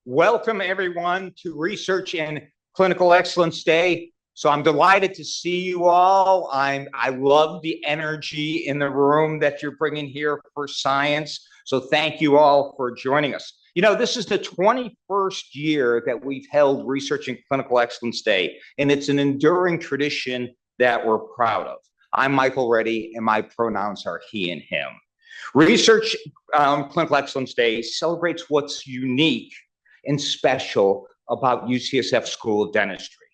Welcome everyone to Research and Clinical Excellence Day. So I'm delighted to see you all. I love the energy in the room that you're bringing here for science. So thank you all for joining us. You know, this is the 21st year that we've held Research and Clinical Excellence Day, and it's an enduring tradition that we're proud of. I'm Michael Reddy, and my pronouns are he and him. Research Clinical Excellence Day celebrates what's unique and special about UCSF School of Dentistry.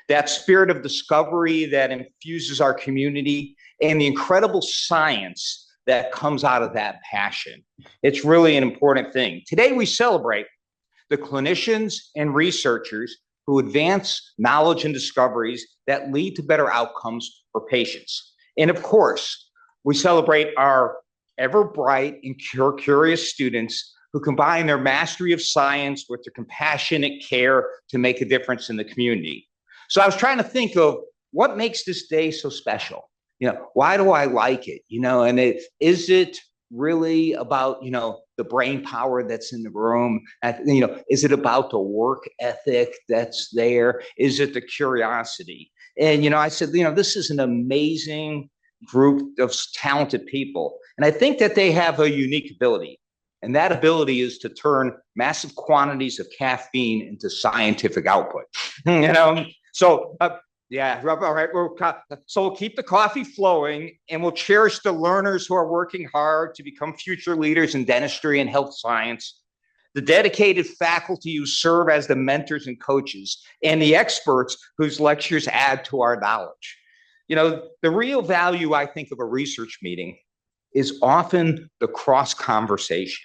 That spirit of discovery that infuses our community and the incredible science that comes out of that passion. It's really an important thing. Today we celebrate the clinicians and researchers who advance knowledge and discoveries that lead to better outcomes for patients. And of course, we celebrate our ever bright and curious students who combine their mastery of science with their compassionate care to make a difference in the community. So I was trying to think of what makes this day so special. You know, why do I like it? You know, and is it really about, you know, the brain power that's in the room? You know, is it about the work ethic that's there? Is it the curiosity? And, you know, I said, you know, this is an amazing group of talented people. And I think that they have a unique ability. And that ability is to turn massive quantities of caffeine into scientific output. You know, so yeah, all right. So we'll keep the coffee flowing, and we'll cherish the learners who are working hard to become future leaders in dentistry and health science, the dedicated faculty who serve as the mentors and coaches, and the experts whose lectures add to our knowledge. You know, the real value, I think, of a research meeting is often the cross conversation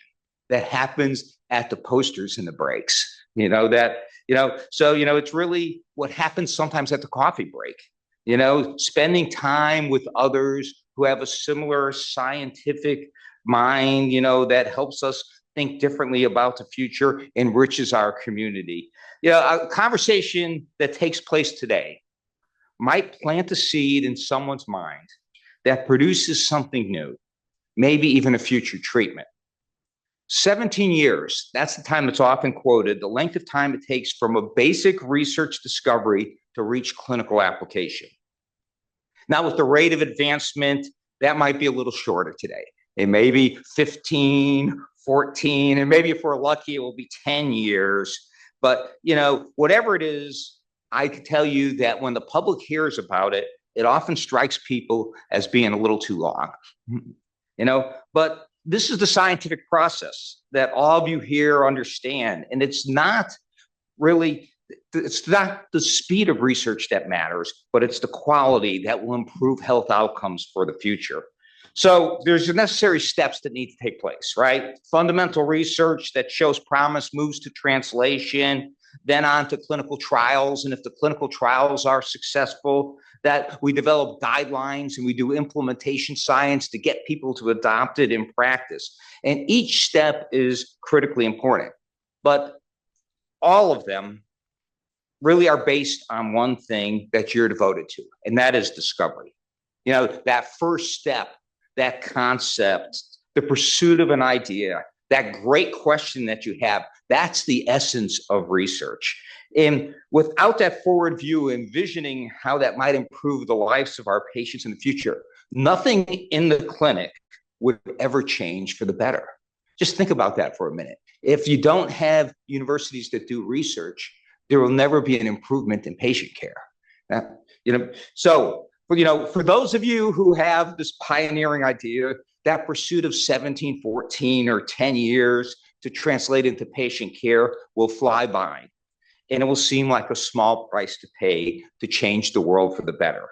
that happens at the posters and the breaks. You know, so, you know, it's really what happens sometimes at the coffee break, you know, spending time with others who have a similar scientific mind, you know, that helps us think differently about the future, enriches our community. You know, a conversation that takes place today might plant a seed in someone's mind that produces something new, maybe even a future treatment. 17 years, that's the time that's often quoted, the length of time it takes from a basic research discovery to reach clinical application. Now, with the rate of advancement, that might be a little shorter today. It may be 15, 14, and maybe if we're lucky, it will be 10 years. But, you know, whatever it is, I can tell you that when the public hears about it, it often strikes people as being a little too long, you know, but this is the scientific process that all of you here understand. And it's not the speed of research that matters, but it's the quality that will improve health outcomes for the future. So there's the necessary steps that need to take place, right? Fundamental research that shows promise moves to translation, then on to clinical trials. And if the clinical trials are successful, that we develop guidelines and we do implementation science to get people to adopt it in practice. And each step is critically important, but all of them really are based on one thing that you're devoted to, and that is discovery. You know, that first step, that concept, the pursuit of an idea, that great question that you have, that's the essence of research. And without that forward view, envisioning how that might improve the lives of our patients in the future, nothing in the clinic would ever change for the better. Just think about that for a minute. If you don't have universities that do research, there will never be an improvement in patient care. You know, so, you know, for those of you who have this pioneering idea, that pursuit of 17, 14, or 10 years to translate into patient care will fly by. And it will seem like a small price to pay to change the world for the better.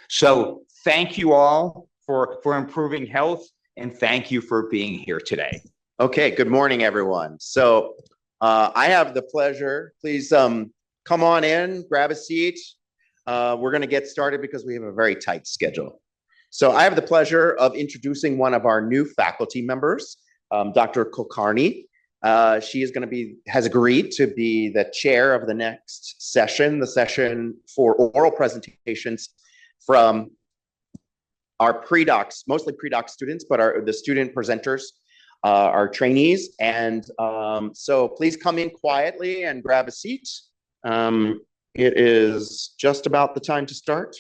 So thank you all for improving health, and thank you for being here today. Okay, good morning, everyone. So I have the pleasure, please come on in, grab a seat. We're gonna get started because we have a very tight schedule. So I have the pleasure of introducing one of our new faculty members, Dr. Kulkarni. She is has agreed to be the chair of the next session, the session for oral presentations from our pre-docs, mostly pre-doc students, but the student presenters our trainees. And so please come in quietly and grab a seat. It is just about the time to start.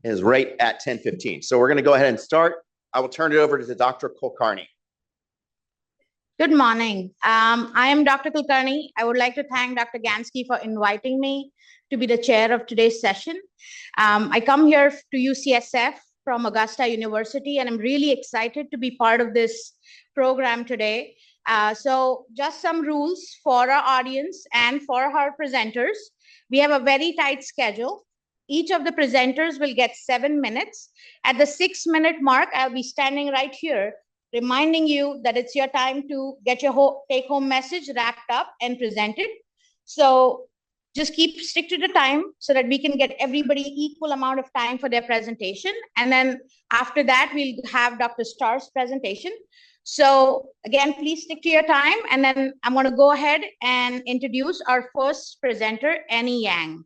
It is right at 10:15. So we're going to go ahead and start. I will turn it over to Dr. Kulkarni. Good morning. I am Dr. Kulkarni. I would like to thank Dr. Gansky for inviting me to be the chair of today's session. I come here to UCSF from Augusta University, and I'm really excited to be part of this program today. So just some rules for our audience and for our presenters. We have a very tight schedule. Each of the presenters will get 7 minutes. At the 6-minute mark, I'll be standing right here, reminding you that it's your time to get your take-home message wrapped up and presented. So just stick to the time so that we can get everybody equal amount of time for their presentation. And then after that, we'll have Dr. Starr's presentation. So again, please stick to your time. And then I'm going to go ahead and introduce our first presenter, Annie Yang.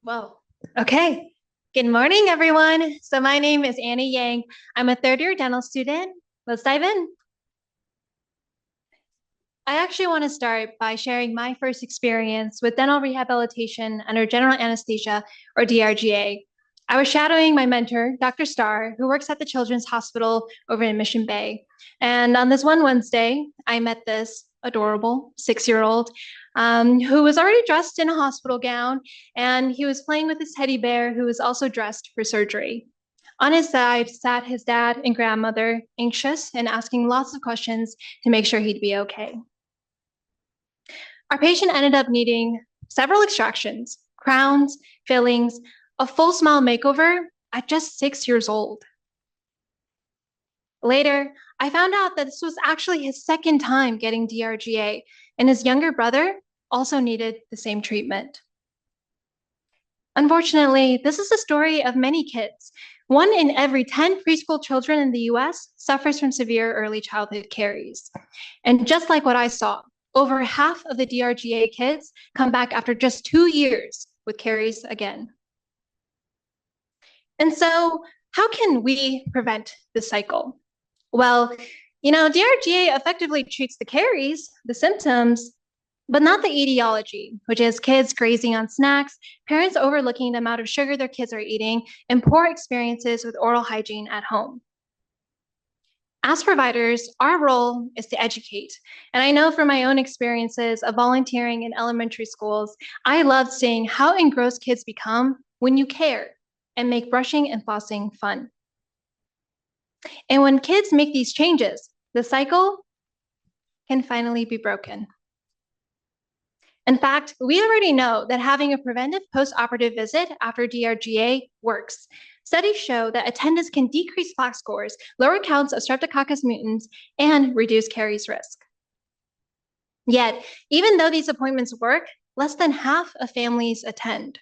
Well, okay. Good morning, everyone. So my name is Annie Yang. I'm a third-year dental student. Let's dive in. I actually want to start by sharing my first experience with dental rehabilitation under general anesthesia, or DRGA. I was shadowing my mentor, Dr. Starr, who works at the Children's Hospital over in Mission Bay. And on this one Wednesday, I met this adorable 6-year-old who was already dressed in a hospital gown, and he was playing with his teddy bear, who was also dressed for surgery. On his side sat his dad and grandmother, anxious and asking lots of questions to make sure he'd be okay. Our patient ended up needing several extractions, crowns, fillings, a full smile makeover at just 6 years old. Later, I found out that this was actually his second time getting DRGA, and his younger brother also needed the same treatment. Unfortunately, this is the story of many kids. 1 in every 10 preschool children in the US suffers from severe early childhood caries. And just like what I saw, over half of the DRGA kids come back after just 2 years with caries again. And so how can we prevent this cycle? Well, DRGA effectively treats the caries, the symptoms, but not the etiology, which is kids grazing on snacks, parents overlooking the amount of sugar their kids are eating, and poor experiences with oral hygiene at home. As providers, our role is to educate. And I know from my own experiences of volunteering in elementary schools, I love seeing how engrossed kids become when you care and make brushing and flossing fun. And when kids make these changes, the cycle can finally be broken. In fact, we already know that having a preventive post-operative visit after DRGA works. Studies show that attendance can decrease plaque scores, lower counts of Streptococcus mutans, and reduce caries risk. Yet, even though these appointments work, less than half of families attend.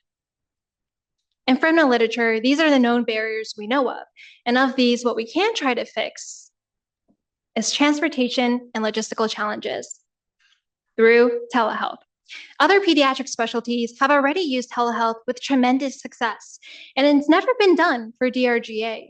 And from the literature, these are the known barriers we know of. And of these, what we can try to fix is transportation and logistical challenges through telehealth. Other pediatric specialties have already used telehealth with tremendous success, and it's never been done for DRGA.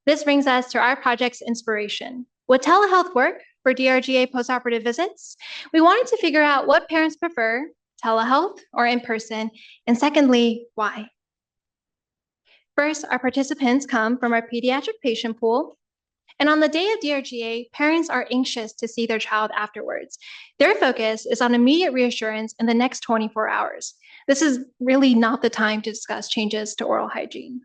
This brings us to our project's inspiration. Would telehealth work for DRGA postoperative visits? We wanted to figure out what parents prefer, telehealth or in person, and secondly, why. First, our participants come from our pediatric patient pool. And on the day of DRGA, parents are anxious to see their child afterwards. Their focus is on immediate reassurance in the next 24 hours. This is really not the time to discuss changes to oral hygiene.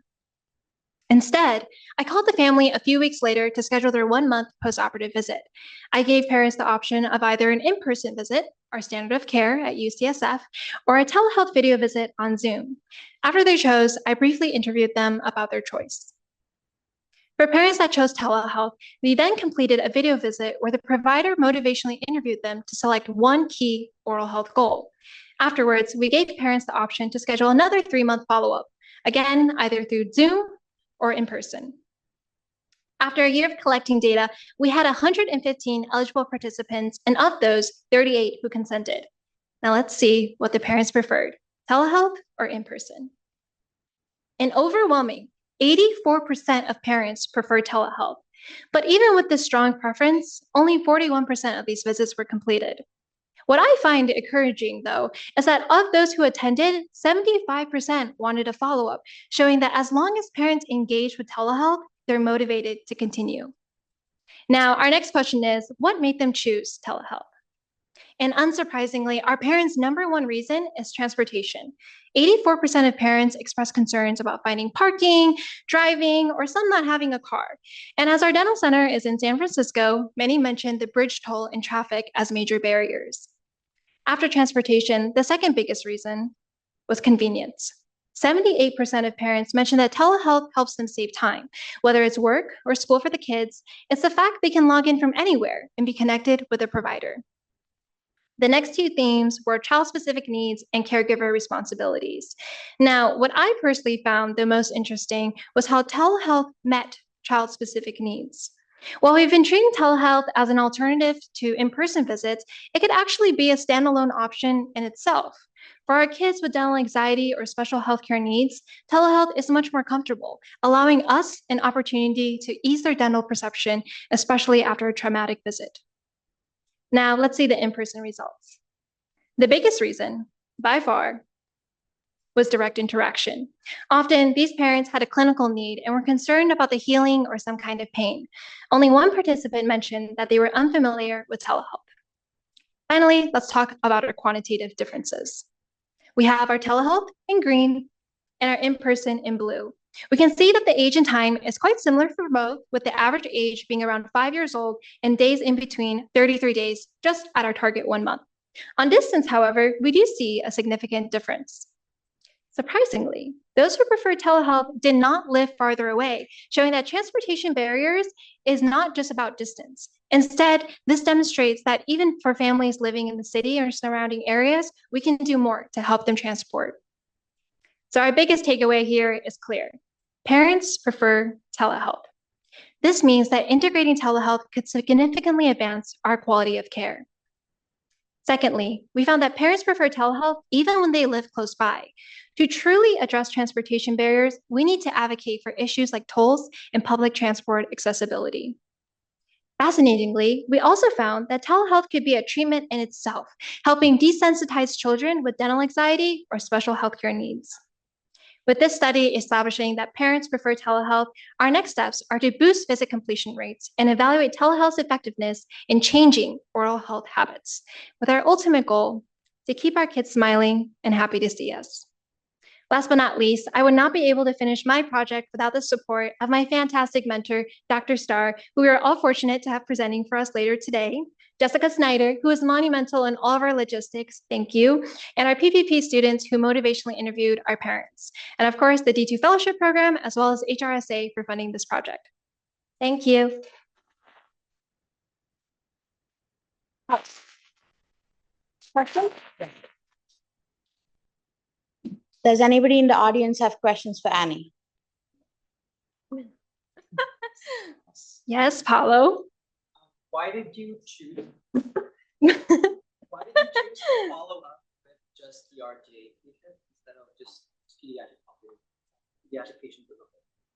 Instead, I called the family a few weeks later to schedule their 1-month postoperative visit. I gave parents the option of either an in-person visit, our standard of care at UCSF, or a telehealth video visit on Zoom. After they chose, I briefly interviewed them about their choice. For parents that chose telehealth, we then completed a video visit where the provider motivationally interviewed them to select one key oral health goal. Afterwards, we gave parents the option to schedule another 3-month follow-up, again, either through Zoom or in person. After a year of collecting data, we had 115 eligible participants, and of those, 38 who consented. Now let's see what the parents preferred, telehealth or in-person. An overwhelming 84% of parents prefer telehealth, but even with this strong preference, only 41% of these visits were completed. What I find encouraging, though, is that of those who attended, 75% wanted a follow-up, showing that as long as parents engage with telehealth, they're motivated to continue. Now, our next question is, what made them choose telehealth? And unsurprisingly, our parents' number one reason is transportation. 84% of parents express concerns about finding parking, driving, or some not having a car. And as our dental center is in San Francisco, many mentioned the bridge toll and traffic as major barriers. After transportation, the second biggest reason was convenience. 78% of parents mentioned that telehealth helps them save time. Whether it's work or school for the kids, it's the fact they can log in from anywhere and be connected with a provider. The next two themes were child-specific needs and caregiver responsibilities. Now, what I personally found the most interesting was how telehealth met child-specific needs. While we've been treating telehealth as an alternative to in-person visits, it could actually be a standalone option in itself. For our kids with dental anxiety or special healthcare needs, telehealth is much more comfortable, allowing us an opportunity to ease their dental perception, especially after a traumatic visit. Now, let's see the in-person results. The biggest reason, by far, was direct interaction. Often, these parents had a clinical need and were concerned about the healing or some kind of pain. Only one participant mentioned that they were unfamiliar with telehealth. Finally, let's talk about our quantitative differences. We have our telehealth in green and our in-person in blue. We can see that the age and time is quite similar for both, with the average age being around 5 years old and days in between 33 days, just at our target 1 month. On distance, however, we do see a significant difference. Surprisingly, those who prefer telehealth did not live farther away, showing that transportation barriers is not just about distance. Instead, this demonstrates that even for families living in the city or surrounding areas, we can do more to help them transport. So our biggest takeaway here is clear. Parents prefer telehealth. This means that integrating telehealth could significantly advance our quality of care. Secondly, we found that parents prefer telehealth even when they live close by. To truly address transportation barriers, we need to advocate for issues like tolls and public transport accessibility. Fascinatingly, we also found that telehealth could be a treatment in itself, helping desensitize children with dental anxiety or special healthcare needs. With this study establishing that parents prefer telehealth, our next steps are to boost visit completion rates and evaluate telehealth's effectiveness in changing oral health habits, with our ultimate goal to keep our kids smiling and happy to see us. Last but not least, I would not be able to finish my project without the support of my fantastic mentor, Dr. Starr, who we are all fortunate to have presenting for us later today, Jessica Snyder, who is monumental in all of our logistics, thank you, and our PPP students who motivationally interviewed our parents, and of course, the D2 Fellowship Program, as well as HRSA for funding this project. Thank you. Questions? Does anybody in the audience have questions for Annie? Yes, Paulo. Why did you choose? Why did you choose to follow up with just the RJ patients instead of just pediatric patients?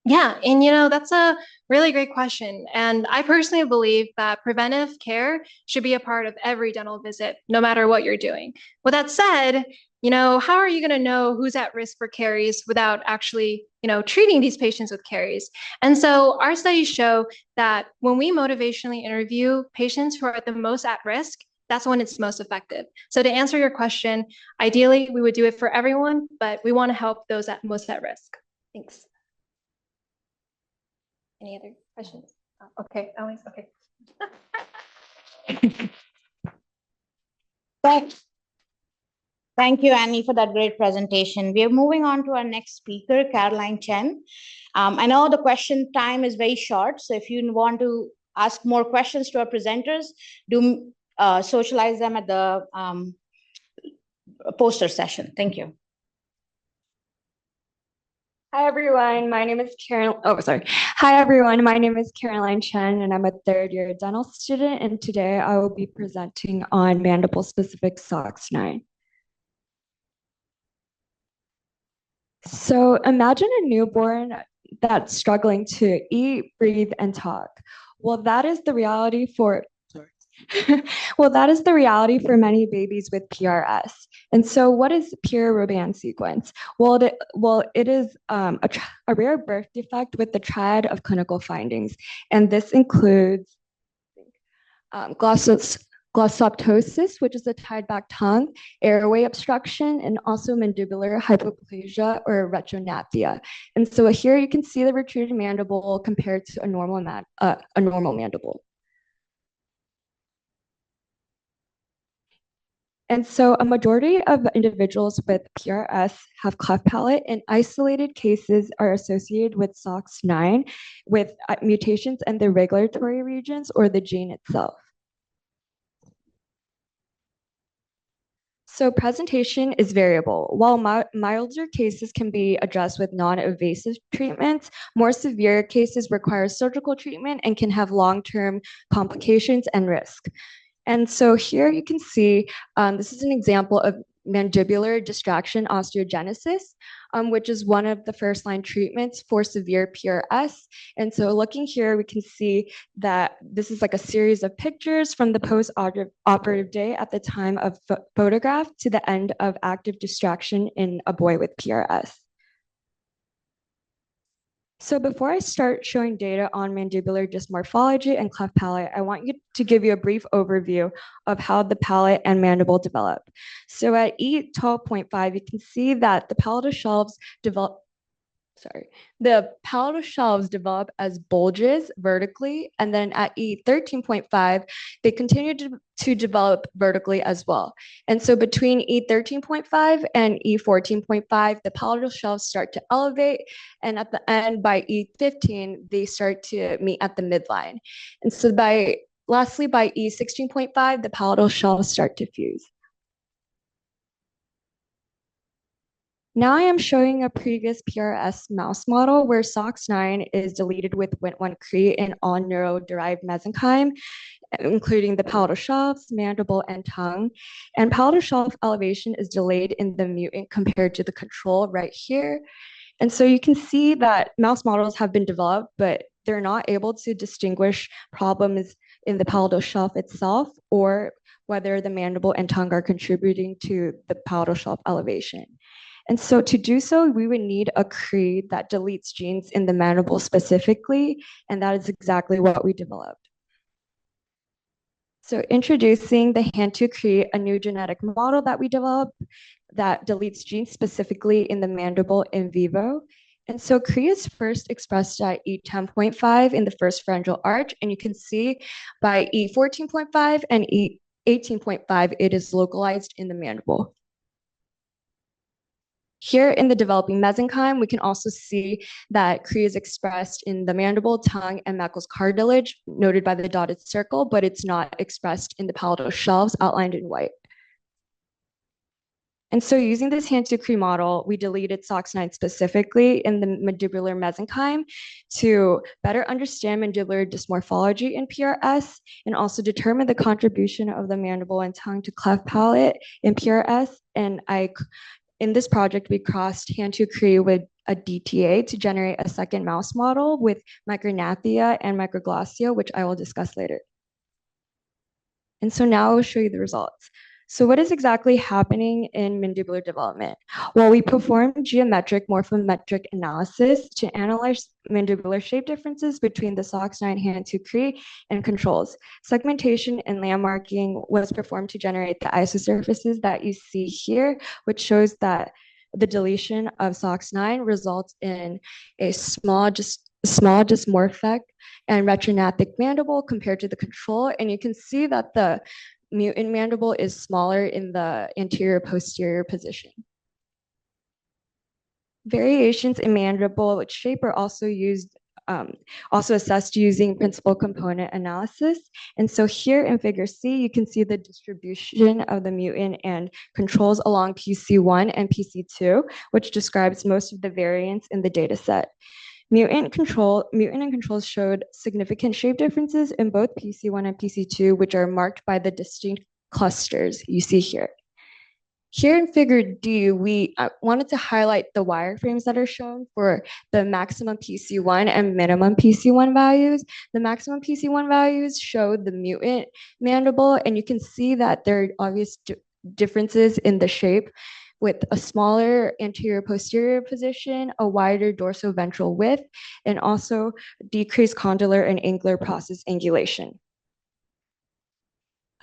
Yeah, and that's a really great question. And I personally believe that preventive care should be a part of every dental visit, no matter what you're doing. With that said, how are you going to know who's at risk for caries without actually, treating these patients with caries? And so our studies show that when we motivationally interview patients who are the most at risk, that's when it's most effective. So to answer your question, ideally, we would do it for everyone, but we want to help those most at risk. Thanks. Any other questions? Okay, Alex, okay. Thank you, Annie, for that great presentation. We are moving on to our next speaker, Caroline Chen. I know the question time is very short, so if you want to ask more questions to our presenters, do socialize them at the poster session. Thank you. Hi everyone, my name is Hi everyone, my name is Caroline Chen and I'm a third-year dental student, and today I will be presenting on mandible-specific SOX9. So imagine a newborn that's struggling to eat, breathe, and talk. Well, that is the reality for well, that is the reality for many babies with PRS. And so, what is Pierre-Robin sequence? It is a rare birth defect with the triad of clinical findings, and this includes glossoptosis, which is a tied back tongue, airway obstruction, and also mandibular hypoplasia or retrognathia. And so here you can see the retruded mandible compared to a normal mandible. And so a majority of individuals with PRS have cleft palate, and isolated cases are associated with SOX9 with mutations in the regulatory regions or the gene itself. So presentation is variable. While milder cases can be addressed with non-invasive treatments, more severe cases require surgical treatment and can have long-term complications and risk. And so here you can see, this is an example of mandibular distraction osteogenesis, which is one of the first line treatments for severe PRS. And so looking here, we can see that this is like a series of pictures from the post-operative day at the time of photograph to the end of active distraction in a boy with PRS. So before I start showing data on mandibular dysmorphology and cleft palate, I want you to give you a brief overview of how the palate and mandible develop. So at E12.5, you can see that the palatal shelves develop as bulges vertically, and then at E13.5, they continue to develop vertically as well. And so between E13.5 and E14.5, the palatal shelves start to elevate, and at the end, by E15, they start to meet at the midline. And so lastly, by E16.5, the palatal shelves start to fuse. Now I am showing a previous PRS mouse model where SOX9 is deleted with Wnt1-Cre in all neuro-derived mesenchyme, including the palatal shelves, mandible, and tongue. And palatal shelf elevation is delayed in the mutant compared to the control right here. And so you can see that mouse models have been developed, but they're not able to distinguish problems in the palatal shelf itself or whether the mandible and tongue are contributing to the palatal shelf elevation. And so to do so, we would need a CRE that deletes genes in the mandible specifically, and that is exactly what we developed. So introducing the hand-to-CRE, a new genetic model that we developed that deletes genes specifically in the mandible in vivo. And so CRE is first expressed at E10.5 in the first pharyngeal arch, and you can see by E14.5 and E18.5, it is localized in the mandible. Here in the developing mesenchyme, we can also see that CRE is expressed in the mandible, tongue, and Meckel's cartilage, noted by the dotted circle, but it's not expressed in the palatal shelves, outlined in white. And so using this hand-to-CRE model, we deleted SOX9 specifically in the mandibular mesenchyme to better understand mandibular dysmorphology in PRS and also determine the contribution of the mandible and tongue to cleft palate in PRS. And in this project, we crossed hand-to-CRE with a DTA to generate a second mouse model with micrognathia and microglossia, which I will discuss later. And so now I'll show you the results. So what is exactly happening in mandibular development? Well, we performed geometric morphometric analysis to analyze mandibular shape differences between the SOX9 hand-to-CRE and controls. Segmentation and landmarking was performed to generate the isosurfaces that you see here, which shows that the deletion of SOX9 results in a small dysmorphic and retrognathic mandible compared to the control. And you can see that the mutant mandible is smaller in the anterior posterior position. Variations in mandible shape are also assessed using principal component analysis. And so here in figure C, you can see the distribution of the mutant and controls along PC1 and PC2, which describes most of the variants in the data set. Mutant and controls showed significant shape differences in both PC1 and PC2, which are marked by the distinct clusters you see here. Here in figure D, we wanted to highlight the wireframes that are shown for the maximum PC1 and minimum PC1 values. The maximum PC1 values show the mutant mandible, and you can see that there are obvious differences in the shape with a smaller anterior posterior position, a wider dorsoventral width, and also decreased condylar and angular process angulation.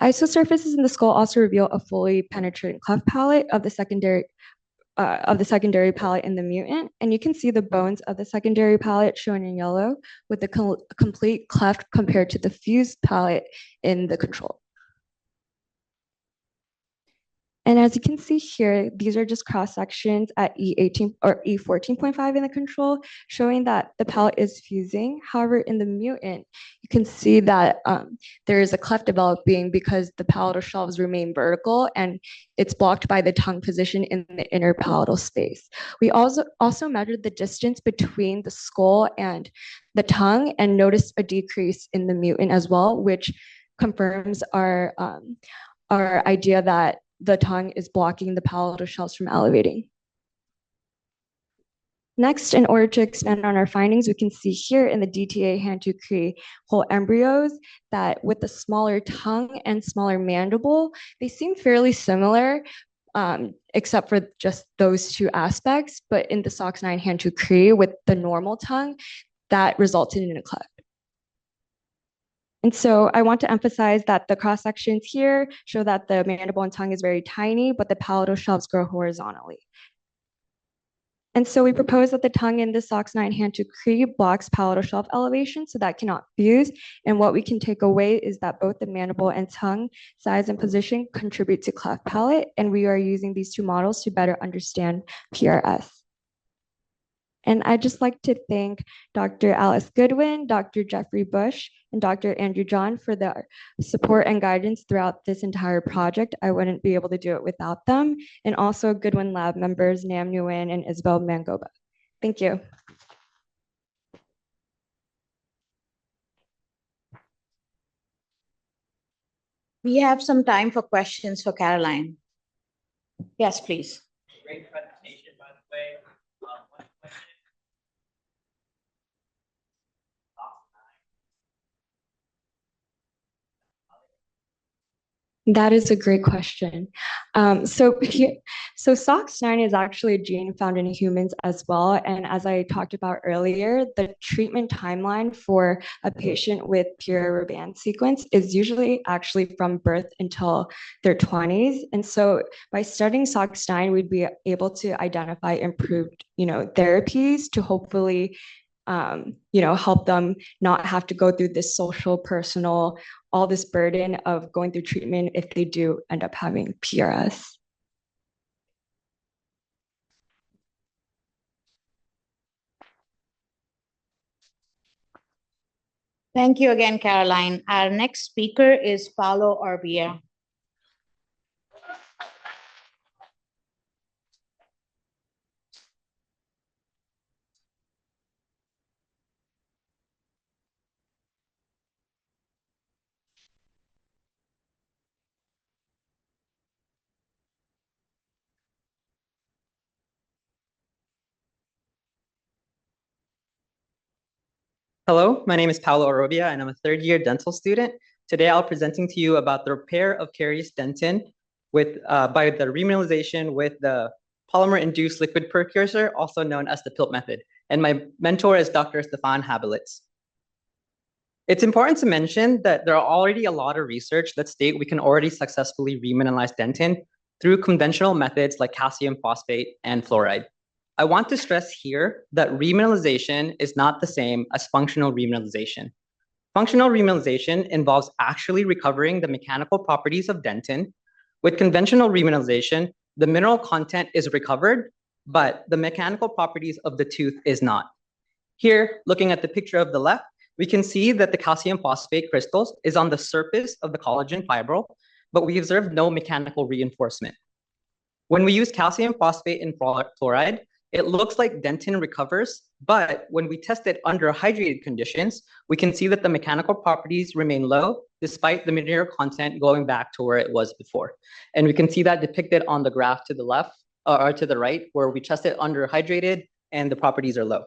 Isosurfaces in the skull also reveal a fully penetrating cleft palate of the secondary palate in the mutant, and you can see the bones of the secondary palate shown in yellow with the complete cleft compared to the fused palate in the control. And as you can see here, these are just cross sections at E18 or E14.5 in the control, showing that the palate is fusing. However, in the mutant, you can see that there is a cleft developing because the palatal shelves remain vertical and it's blocked by the tongue position in the inner palatal space. We also measured the distance between the skull and the tongue and noticed a decrease in the mutant as well, which confirms our idea that the tongue is blocking the palatal shelves from elevating. Next, in order to expand on our findings, we can see here in the DTA hand-to-Cree whole embryos that with the smaller tongue and smaller mandible, they seem fairly similar, except for just those two aspects. But in the SOX9 hand-to-Cree with the normal tongue, that resulted in a cleft. And so I want to emphasize that the cross sections here show that the mandible and tongue is very tiny, but the palatal shelves grow horizontally. And so we propose that the tongue in the SOX9 hand-to-Cree blocks palatal shelf elevation, so that cannot fuse. And what we can take away is that both the mandible and tongue size and position contribute to cleft palate, and we are using these two models to better understand PRS. And I'd just like to thank Dr. Alice Goodwin, Dr. Jeffrey Bush, and Dr. Andrew John for their support and guidance throughout this entire project. I wouldn't be able to do it without them. And also Goodwin Lab members, Nam Nguyen and Isabel Mangoba. Thank you. We have some time for questions for Caroline. Yes, please. Great presentation, by the way. One question. That is a great question. So SOX9 is actually a gene found in humans as well. And as I talked about earlier, the treatment timeline for a patient with pure band sequence is usually actually from birth until their 20s. And so by studying SOX9, we'd be able to identify improved, therapies to hopefully help them not have to go through this social, personal, all this burden of going through treatment if they do end up having PRS. Thank you again, Caroline. Our next speaker is Paulo Orbia. Hello, my name is Paulo Orobia, and I'm a third-year dental student. Today, I'll be presenting to you about the repair of caries dentin by the remineralization with the polymer-induced liquid precursor, also known as the PILT method. And my mentor is Dr. Stefan Habelitz. It's important to mention that there are already a lot of research that state we can already successfully remineralize dentin through conventional methods like calcium phosphate and fluoride. I want to stress here that remineralization is not the same as functional remineralization. Functional remineralization involves actually recovering the mechanical properties of dentin. With conventional remineralization, the mineral content is recovered, but the mechanical properties of the tooth is not. Here, looking at the picture of the left, we can see that the calcium phosphate crystals is on the surface of the collagen fibril, but we observe no mechanical reinforcement. When we use calcium phosphate and fluoride, it looks like dentin recovers, but when we test it under hydrated conditions, we can see that the mechanical properties remain low despite the mineral content going back to where it was before. And we can see that depicted on the graph to the left or to the right, where we tested underhydrated and the properties are low.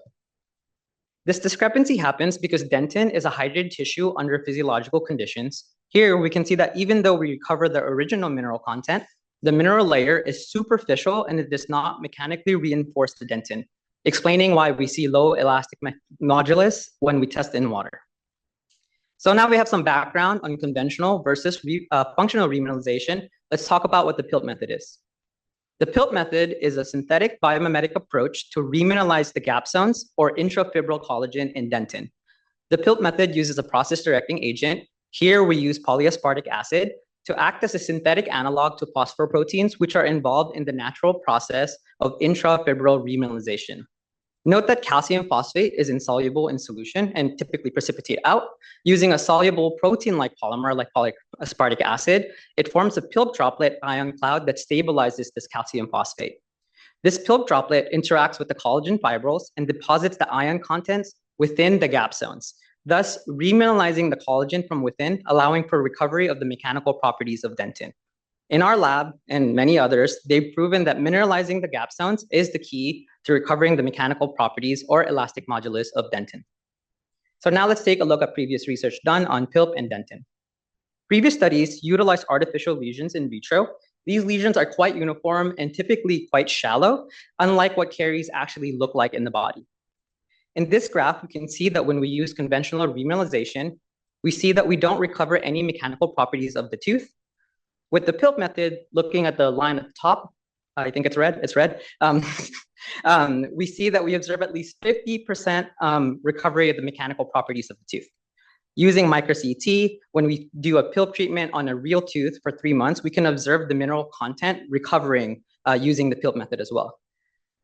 This discrepancy happens because dentin is a hydrated tissue under physiological conditions. Here, we can see that even though we recover the original mineral content, the mineral layer is superficial and it does not mechanically reinforce the dentin, explaining why we see low elastic modulus when we test in water. So now we have some background on conventional versus functional remineralization. Let's talk about what the PILT method is. The PILT method is a synthetic biomimetic approach to remineralize the gap zones or intrafibral collagen in dentin. The PILT method uses a process-directing agent. Here we use polyaspartic acid to act as a synthetic analog to phosphoproteins, which are involved in the natural process of intrafibral remineralization. Note that calcium phosphate is insoluble in solution and typically precipitate out. Using a soluble protein-like polymer like polyaspartic acid, it forms a PILT droplet ion cloud that stabilizes this calcium phosphate. This PILT droplet interacts with the collagen fibrils and deposits the ion contents within the gap zones, thus remineralizing the collagen from within, allowing for recovery of the mechanical properties of dentin. In our lab and many others, they've proven that mineralizing the gap zones is the key to recovering the mechanical properties or elastic modulus of dentin. So now let's take a look at previous research done on PILT and dentin. Previous studies utilized artificial lesions in vitro. These lesions are quite uniform and typically quite shallow, unlike what caries actually look like in the body. In this graph, we can see that when we use conventional remineralization, we see that we don't recover any mechanical properties of the tooth. With the PILT method, looking at the line at the top, I think it's red, we see that we observe at least 50% recovery of the mechanical properties of the tooth. Using micro-CT, when we do a PILT treatment on a real tooth for 3 months, we can observe the mineral content recovering using the PILT method as well.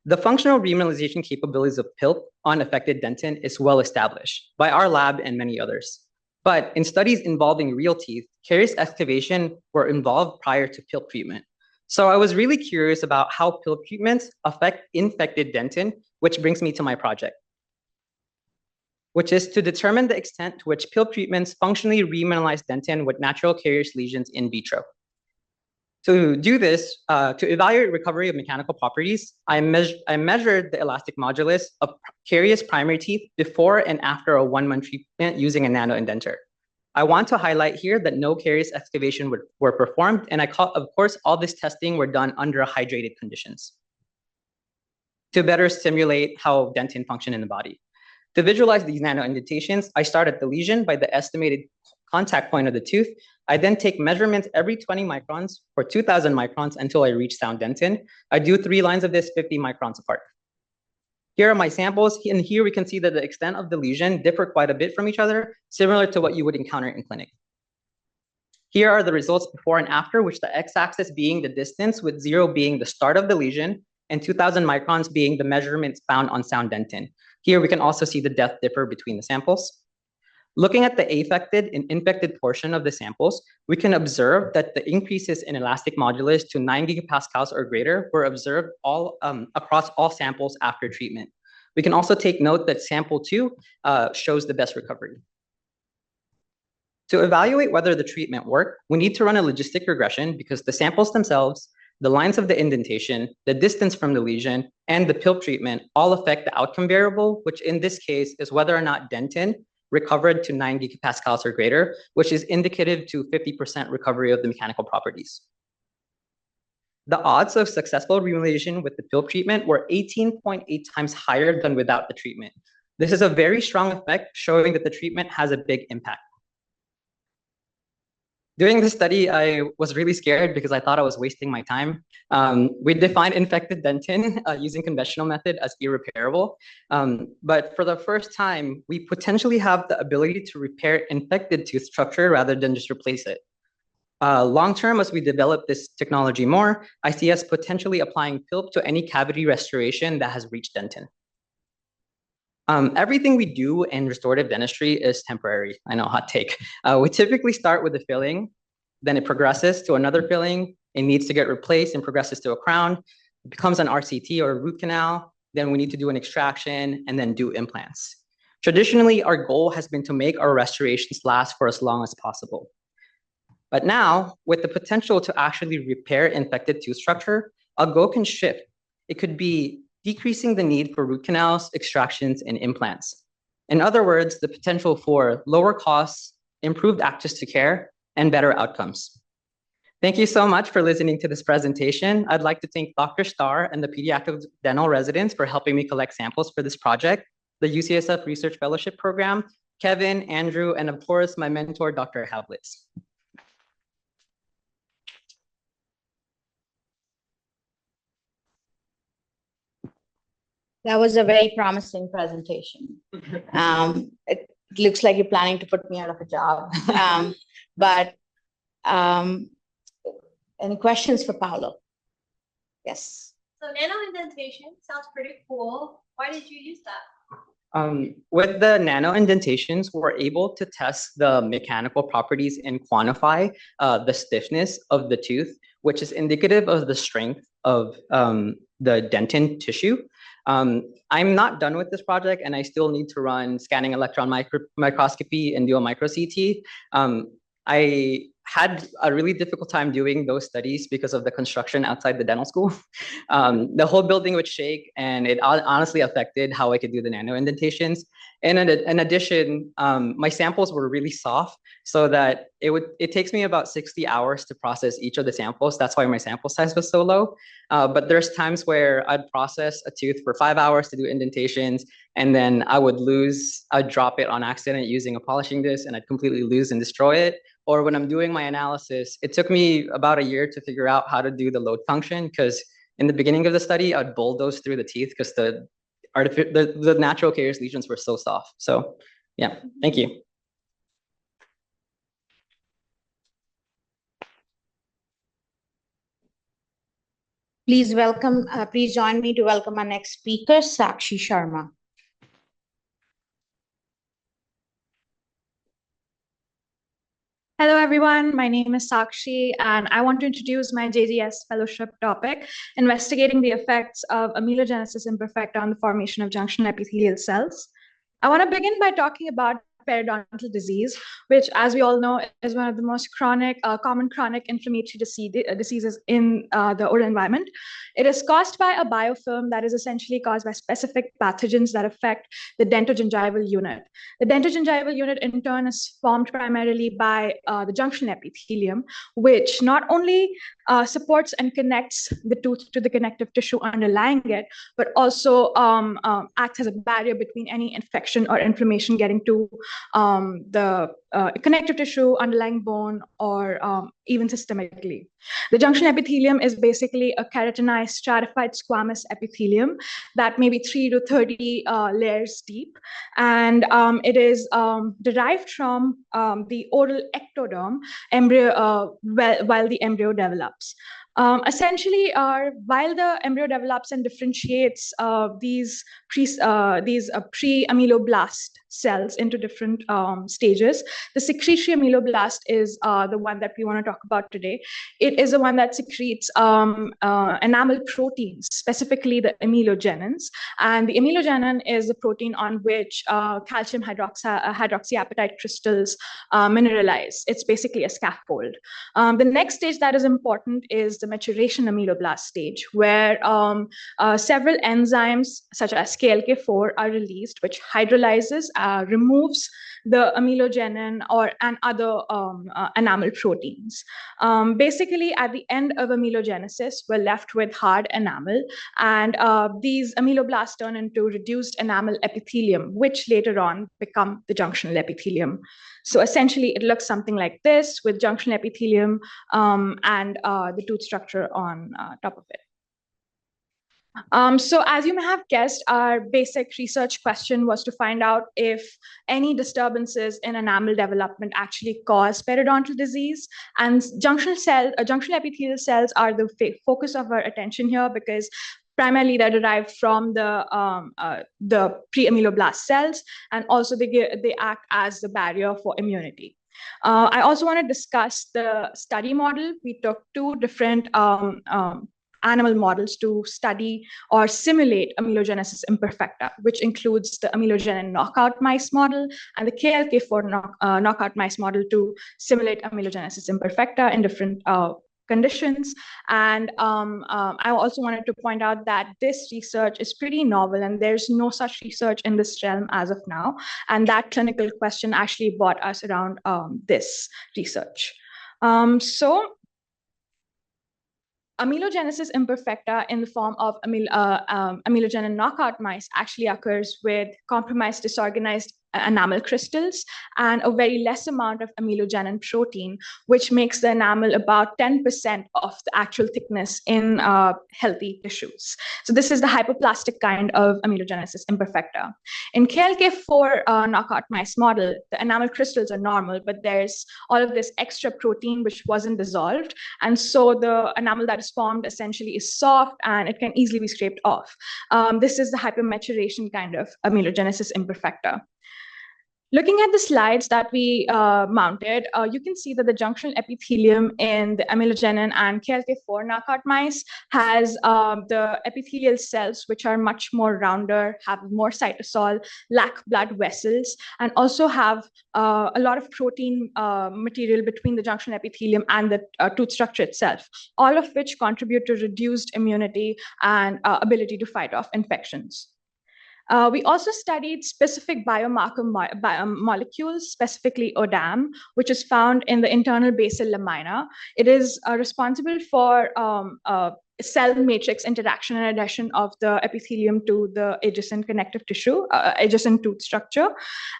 The functional remineralization capabilities of PILT on affected dentin is well established by our lab and many others. But in studies involving real teeth, caries excavation were involved prior to PILT treatment. So I was really curious about how PILT treatments affect infected dentin, which brings me to my project, which is to determine the extent to which PILT treatments functionally remineralize dentin with natural carious lesions in vitro. To do this, to evaluate recovery of mechanical properties, I measured the elastic modulus of carious primary teeth before and after a 1-month treatment using a nano-indenter. I want to highlight here that no carious excavation were performed, and of course, all this testing were done under hydrated conditions to better simulate how dentin function in the body. To visualize these nano-indentations, I start at the lesion by the estimated contact point of the tooth. I then take measurements every 20 microns for 2,000 microns until I reach sound dentin. I do 3 lines of this 50 microns apart. Here are my samples, and here we can see that the extent of the lesion differ quite a bit from each other, similar to what you would encounter in clinic. Here are the results before and after, which the x-axis being the distance, with 0 being the start of the lesion, and 2,000 microns being the measurements found on sound dentin. Here we can also see the depth differ between the samples. Looking at the affected and infected portion of the samples, we can observe that the increases in elastic modulus to 9 gigapascals or greater were observed across all samples after treatment. We can also take note that sample 2 shows the best recovery. To evaluate whether the treatment worked, we need to run a logistic regression because the samples themselves, the lines of the indentation, the distance from the lesion, and the PILT treatment all affect the outcome variable, which in this case is whether or not dentin recovered to 9 gigapascals or greater, which is indicative to 50% recovery of the mechanical properties. The odds of successful remediation with the PILT treatment were 18.8 times higher than without the treatment. This is a very strong effect, showing that the treatment has a big impact. During this study, I was really scared because I thought I was wasting my time. We defined infected dentin using conventional method as irreparable. But for the first time, we potentially have the ability to repair infected tooth structure rather than just replace it. Long-term, as we develop this technology more, I see us potentially applying PILT to any cavity restoration that has reached dentin. Everything we do in restorative dentistry is temporary. I know, hot take. We typically start with a filling, then it progresses to another filling. It needs to get replaced and progresses to a crown. It becomes an RCT or a root canal. Then we need to do an extraction and then do implants. Traditionally, our goal has been to make our restorations last for as long as possible. But now, with the potential to actually repair infected tooth structure, our goal can shift. It could be decreasing the need for root canals, extractions, and implants. In other words, the potential for lower costs, improved access to care, and better outcomes. Thank you so much for listening to this presentation. I'd like to thank Dr. Starr and the pediatric dental residents for helping me collect samples for this project, the UCSF Research Fellowship Program, Kevin, Andrew, and of course, my mentor, Dr. Havlitz. That was a very promising presentation. It looks like you're planning to put me out of a job. But any questions for Paolo? Yes. So nano indentation sounds pretty cool. Why did you use that? With the nano indentations, we're able to test the mechanical properties and quantify the stiffness of the tooth, which is indicative of the strength of the dentin tissue. I'm not done with this project, and I still need to run scanning electron microscopy and do a micro CT. I had a really difficult time doing those studies because of the construction outside the dental school. The whole building would shake, and it honestly affected how I could do the nano indentations. And in addition, my samples were really soft, so that it takes me about 60 hours to process each of the samples. That's why my sample size was so low. But there's times where I'd process a tooth for 5 hours to do indentations, and then I'd drop it on accident using a polishing disc, and I'd completely lose and destroy it. Or when I'm doing my analysis, it took me about a year to figure out how to do the load function, because in the beginning of the study, I'd bulldoze through the teeth because the natural caries lesions were so soft. So yeah, thank you. Please join me to welcome our next speaker, Sakshi Sharma. Hello, everyone. My name is Sakshi, and I want to introduce my JDS fellowship topic, investigating the effects of amelogenesis imperfecta on the formation of junctional epithelial cells. I want to begin by talking about periodontal disease, which, as we all know, is one of the most common chronic inflammatory diseases in the oral environment. It is caused by a biofilm that is essentially caused by specific pathogens that affect the dentogingival unit. The dentogingival unit, in turn, is formed primarily by the junctional epithelium, which not only supports and connects the tooth to the connective tissue underlying it, but also acts as a barrier between any infection or inflammation getting to the connective tissue, underlying bone, or even systemically. The junctional epithelium is basically a keratinized, stratified squamous epithelium that may be 3 to 30 layers deep. And it is derived from the oral ectoderm embryo while the embryo develops. Essentially, while the embryo develops and differentiates these pre-ameloblast cells into different stages, the secretory ameloblast is the one that we want to talk about today. It is the one that secretes enamel proteins, specifically the amelogenins. And the amelogenin is the protein on which calcium hydroxyapatite crystals mineralize. It's basically a scaffold. The next stage that is important is the maturation ameloblast stage, where several enzymes such as KLK4 are released, which hydrolyzes, removes the amelogenin and other enamel proteins. Basically, at the end of amelogenesis, we're left with hard enamel, and these ameloblasts turn into reduced enamel epithelium, which later on become the junctional epithelium. So essentially, it looks something like this, with junctional epithelium and the tooth structure on top of it. So as you may have guessed, our basic research question was to find out if any disturbances in enamel development actually cause periodontal disease. And junctional epithelial cells are the focus of our attention here, because primarily they're derived from the pre-ameloblast cells, and also they act as the barrier for immunity. I also want to discuss the study model. We took two different animal models to study or simulate amelogenesis imperfecta, which includes the amelogenin knockout mice model and the KLK4 knockout mice model to simulate amelogenesis imperfecta in different conditions. And I also wanted to point out that this research is pretty novel and there's no such research in this realm as of now. And that clinical question actually brought us around this research. Amelogenesis imperfecta in the form of amelogenin knockout mice actually occurs with compromised, disorganized enamel crystals and a very less amount of amelogenin protein, which makes the enamel about 10% of the actual thickness in healthy tissues. So this is the hypoplastic kind of amelogenesis imperfecta. In KLK4 knockout mice model, the enamel crystals are normal, but there's all of this extra protein which wasn't dissolved. And so the enamel that is formed essentially is soft and it can easily be scraped off. This is the hypermaturation kind of amelogenesis imperfecta. Looking at the slides that we mounted, you can see that the junctional epithelium in the amelogenin and KLK4 knockout mice has the epithelial cells, which are much more rounder, have more cytosol, lack blood vessels, and also have a lot of protein material between the junctional epithelium and the tooth structure itself, all of which contribute to reduced immunity and ability to fight off infections. We also studied specific biomarker molecules, specifically ODAM, which is found in the internal basal lamina. It is responsible for cell matrix interaction and adhesion of the epithelium to the adjacent connective tissue, adjacent tooth structure.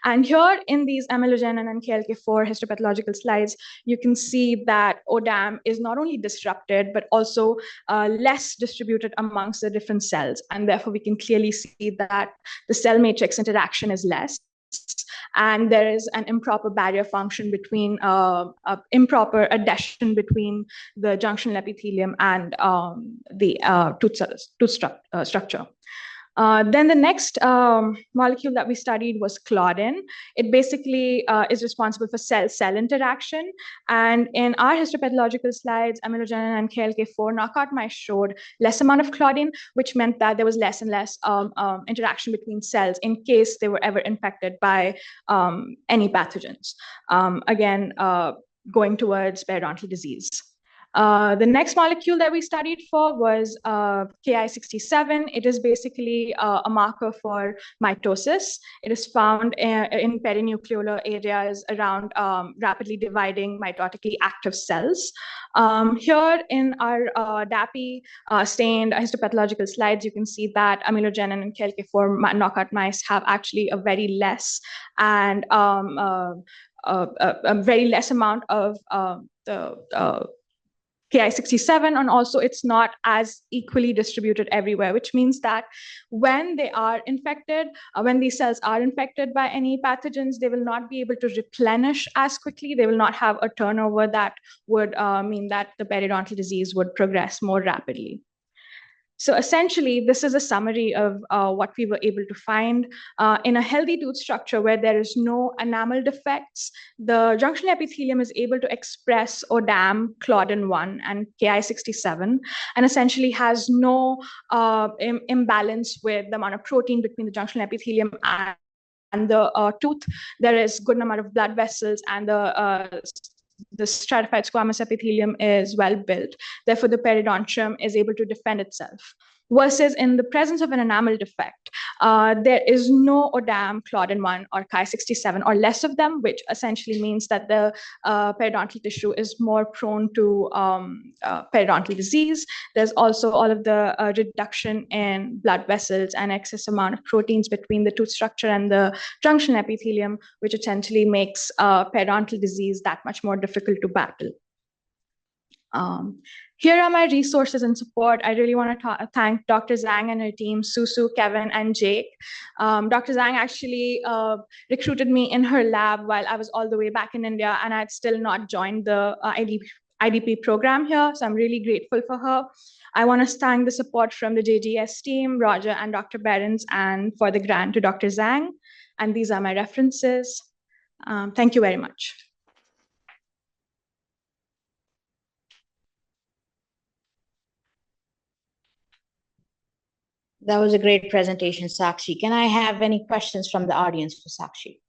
And here in these amelogenin and KLK4 histopathological slides, you can see that ODAM is not only disrupted, but also less distributed amongst the different cells. And therefore, we can clearly see that the cell matrix interaction is less. And there is an improper barrier function between improper adhesion between the junctional epithelium and the tooth structure. Then the next molecule that we studied was claudin. It basically is responsible for cell-cell interaction. And in our histopathological slides, amelogenin and KLK4 knockout mice showed less amount of claudin, which meant that there was less and less interaction between cells in case they were ever infected by any pathogens. Again, going towards periodontal disease. The next molecule that we studied for was Ki67. It is basically a marker for mitosis. It is found in perinucleolar areas around rapidly dividing mitotically active cells. Here in our DAPI stained histopathological slides, you can see that amelogenin and KLK4 knockout mice have actually a very less and a very less amount of the Ki67, and also it's not as equally distributed everywhere, which means that when they are infected, when these cells are infected by any pathogens, they will not be able to replenish as quickly. They will not have a turnover that would mean that the periodontal disease would progress more rapidly. So essentially, this is a summary of what we were able to find. In a healthy tooth structure where there is no enamel defects, the junctional epithelium is able to express ODAM, claudin-1, and Ki67, and essentially has no imbalance with the amount of protein between the junctional epithelium and the tooth. There is good amount of blood vessels, and the stratified squamous epithelium is well built. Therefore, the periodontium is able to defend itself. Versus in the presence of an enamel defect, there is no ODAM, claudin-1, or Ki67, or less of them, which essentially means that the periodontal tissue is more prone to periodontal disease. There's also all of the reduction in blood vessels and excess amount of proteins between the tooth structure and the junctional epithelium, which essentially makes periodontal disease that much more difficult to battle. Here are my resources and support. I really want to thank Dr. Zhang and her team, Susu, Kevin, and Jake. Dr. Zhang actually recruited me in her lab while I was all the way back in India, and I had still not joined the IDP program here, so I'm really grateful for her. I want to thank the support from the JGS team, Roger and Dr. Behrens, and for the grant to Dr. Zhang. And these are my references. Thank you very much. That was a great presentation, Sakshi. Can I have any questions from the audience for Sakshi?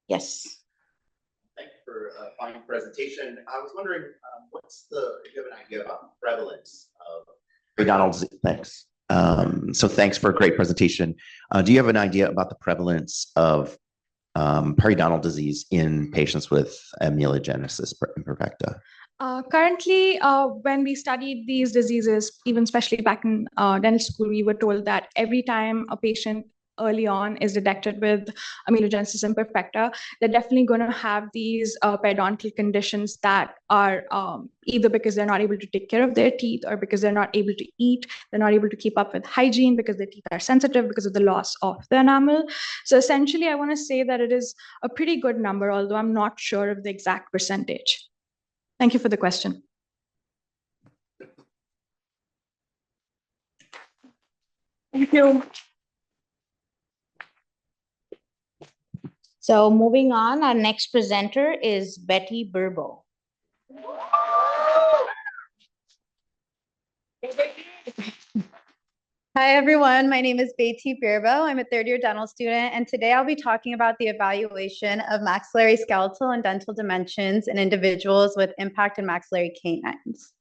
Yes. Thank you for a fine presentation. I was wondering, if you have an idea about the prevalence of periodontal, thanks. So thanks for a great presentation. Do you have an idea about the prevalence of periodontal disease in patients with amelogenesis imperfecta? Currently, when we studied these diseases, even especially back in dental school, we were told that every time a patient early on is detected with amelogenesis imperfecta, they're definitely going to have these periodontal conditions that are either because they're not able to take care of their teeth, or because they're not able to eat, they're not able to keep up with hygiene because their teeth are sensitive because of the loss of the enamel. So essentially, I want to say that it is a pretty good number, although I'm not sure of the exact percentage. Thank you for the question. Thank you. So moving on, our next presenter is Betty Burbo. Hi, everyone. My name is Betty Birbo. I'm a third-year dental student, and today I'll be talking about the evaluation of maxillary skeletal and dental dimensions in individuals with impacted maxillary canines.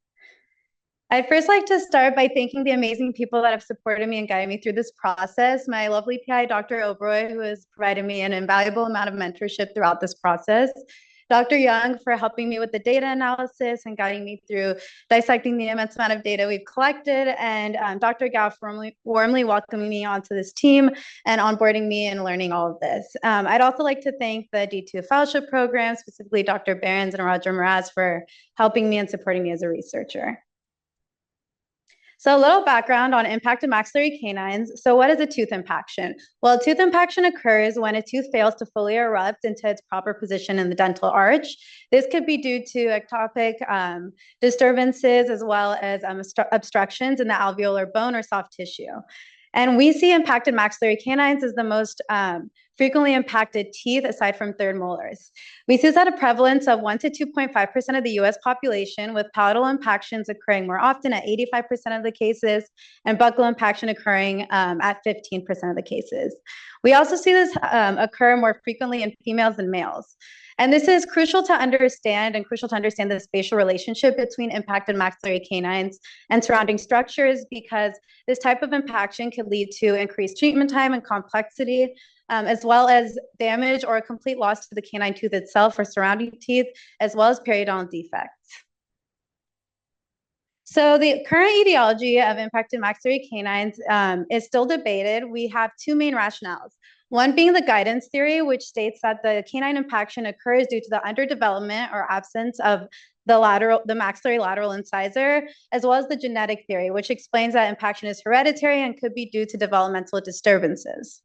I'd first like to start by thanking the amazing people that have supported me and guided me through this process. My lovely PI, Dr. Oberoi, who has provided me an invaluable amount of mentorship throughout this process. Dr. Young for helping me with the data analysis and guiding me through dissecting the immense amount of data we've collected, and Dr. Gao for warmly welcoming me onto this team and onboarding me and learning all of this. I'd also like to thank the D2 Fellowship Program, specifically Dr. Behrens and Roger Mraz for helping me and supporting me as a researcher. So a little background on impacted maxillary canines. So what is a tooth impaction? Well, a tooth impaction occurs when a tooth fails to fully erupt into its proper position in the dental arch. This could be due to ectopic disturbances, as well as obstructions in the alveolar bone or soft tissue. And we see impacted maxillary canines as the most frequently impacted teeth aside from third molars. We see this at a prevalence of 1 to 2.5% of the US population, with palatal impactions occurring more often at 85% of the cases, and buccal impaction occurring at 15% of the cases. We also see this occur more frequently in females than males. And this is crucial to understand the spatial relationship between impacted maxillary canines and surrounding structures, because this type of impaction could lead to increased treatment time and complexity, as well as damage or a complete loss to the canine tooth itself or surrounding teeth, as well as periodontal defects. So the current etiology of impacted maxillary canines is still debated. We have two main rationales. One being the guidance theory, which states that the canine impaction occurs due to the underdevelopment or absence of the maxillary lateral incisor, as well as the genetic theory, which explains that impaction is hereditary and could be due to developmental disturbances.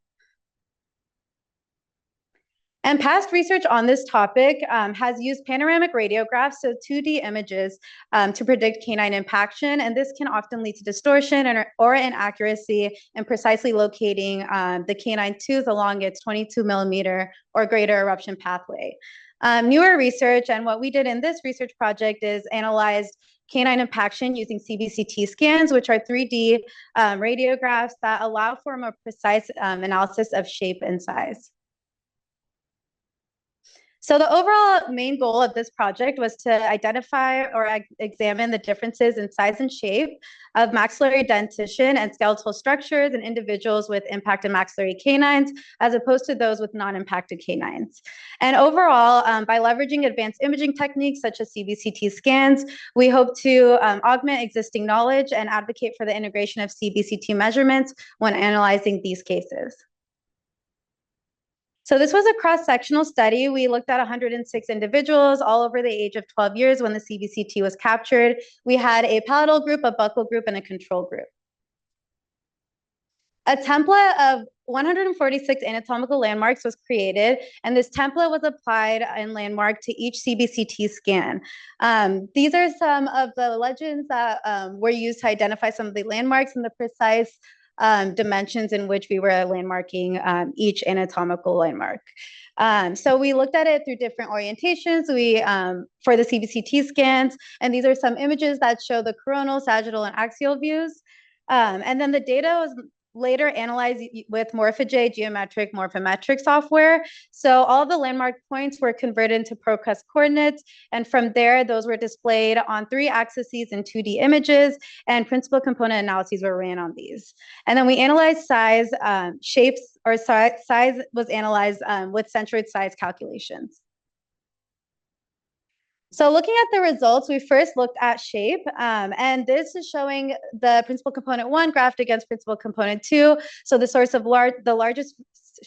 And past research on this topic has used panoramic radiographs, so 2D images, to predict canine impaction, and this can often lead to distortion or inaccuracy in precisely locating the canine tooth along its 22 millimeter or greater eruption pathway. Newer research, and what we did in this research project, is analyzed canine impaction using CBCT scans, which are 3D radiographs that allow for a more precise analysis of shape and size. So the overall main goal of this project was to identify or examine the differences in size and shape of maxillary dentition and skeletal structures in individuals with impacted maxillary canines, as opposed to those with non-impacted canines. And overall, by leveraging advanced imaging techniques such as CBCT scans, we hope to augment existing knowledge and advocate for the integration of CBCT measurements when analyzing these cases. So this was a cross-sectional study. We looked at 106 individuals all over the age of 12 years when the CBCT was captured. We had a palatal group, a buccal group, and a control group. A template of 146 anatomical landmarks was created, and this template was applied and landmarked to each CBCT scan. These are some of the legends that were used to identify some of the landmarks and the precise dimensions in which we were landmarking each anatomical landmark. So we looked at it through different orientations. For the CBCT scans, and these are some images that show the coronal, sagittal, and axial views. And then the data was later analyzed with Morphogeometry geometric morphometric software. So all the landmark points were converted into ProQuest coordinates. And from there, those were displayed on 3 axes in 2D images, and principal component analyses were ran on these. And then we analyzed size, shapes, or size was analyzed with centroid size calculations. So looking at the results, we first looked at shape, and this is showing the principal component 1 graphed against principal component 2. So the source of the largest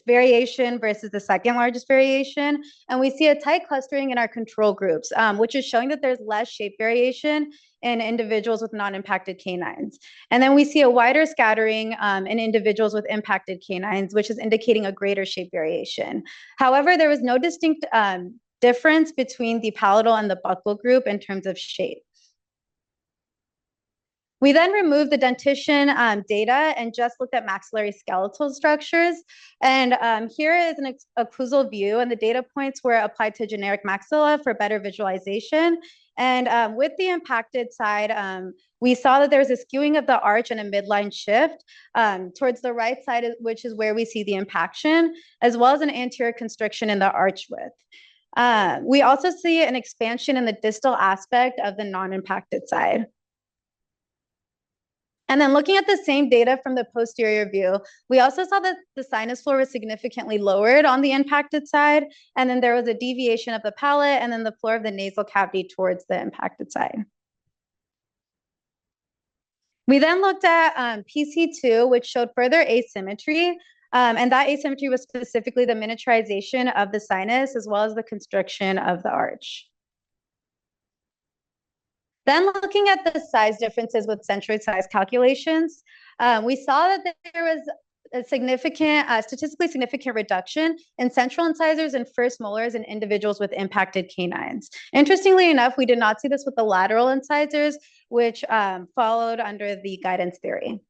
variation versus the second largest variation. And we see a tight clustering in our control groups, which is showing that there's less shape variation in individuals with non-impacted canines. And then we see a wider scattering in individuals with impacted canines, which is indicating a greater shape variation. However, there was no distinct difference between the palatal and the buccal group in terms of shape. We then removed the dentition data and just looked at maxillary skeletal structures. And here is an occlusal view, and the data points were applied to generic maxilla for better visualization. And with the impacted side, we saw that there was a skewing of the arch and a midline shift towards the right side, which is where we see the impaction, as well as an anterior constriction in the arch width. We also see an expansion in the distal aspect of the non-impacted side. And then looking at the same data from the posterior view, we also saw that the sinus floor was significantly lowered on the impacted side, and then there was a deviation of the palate and then the floor of the nasal cavity towards the impacted side. We then looked at PC2, which showed further asymmetry. And that asymmetry was specifically the miniaturization of the sinus as well as the constriction of the arch. Then looking at the size differences with centroid size calculations, we saw that there was a significant, statistically significant reduction in central incisors and first molars in individuals with impacted canines. Interestingly enough, we did not see this with the lateral incisors, which followed under the guidance theory.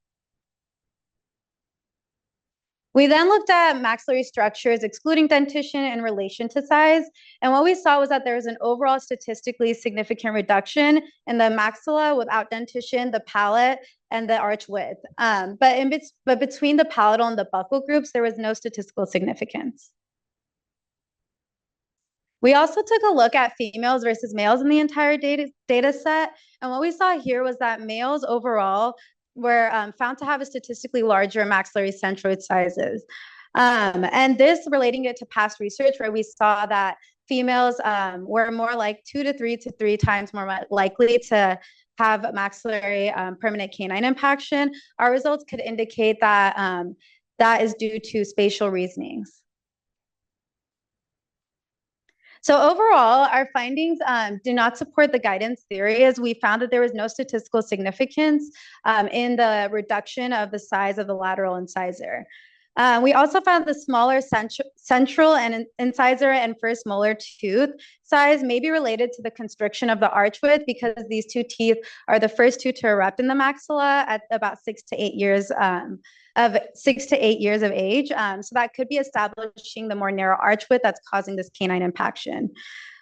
We then looked at maxillary structures excluding dentition in relation to size. And what we saw was that there was an overall statistically significant reduction in the maxilla without dentition, the palate, and the arch width. But between the palatal and the buccal groups, there was no statistical significance. We also took a look at females versus males in the entire data set. And what we saw here was that males overall were found to have a statistically larger maxillary centroid sizes. And this relating it to past research where we saw that females were more like 2 to 3 times more likely to have maxillary permanent canine impaction. Our results could indicate that that is due to spatial reasonings. So overall, our findings do not support the guidance theory, as we found that there was no statistical significance in the reduction of the size of the lateral incisor. We also found the smaller central and incisor and first molar tooth size may be related to the constriction of the arch width, because these 2 teeth are the first 2 to erupt in the maxilla at about 6 to 8 years of age. So that could be establishing the more narrow arch width that's causing this canine impaction.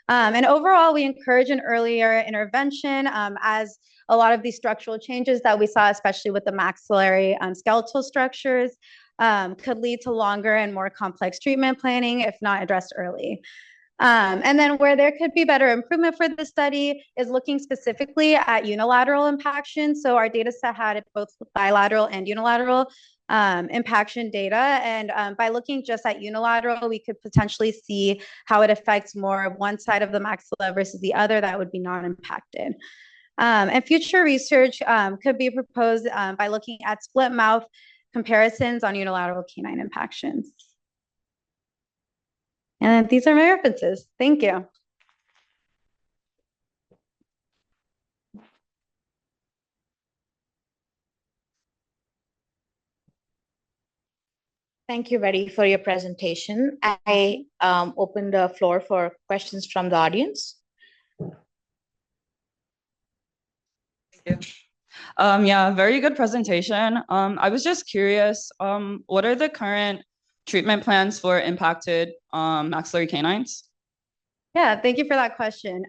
And overall, we encourage an earlier intervention as a lot of these structural changes that we saw, especially with the maxillary skeletal structures, could lead to longer and more complex treatment planning if not addressed early. And then where there could be better improvement for the study is looking specifically at unilateral impaction. So our data set had both bilateral and unilateral impaction data. And by looking just at unilateral, we could potentially see how it affects more of one side of the maxilla versus the other that would be non-impacted. And future research could be proposed by looking at split mouth comparisons on unilateral canine impactions. And these are my references. Thank you. Thank you, Betty, for your presentation. I open the floor for questions from the audience. Yeah, very good presentation. I was just curious, what are the current treatment plans for impacted maxillary canines? Yeah, thank you for that question.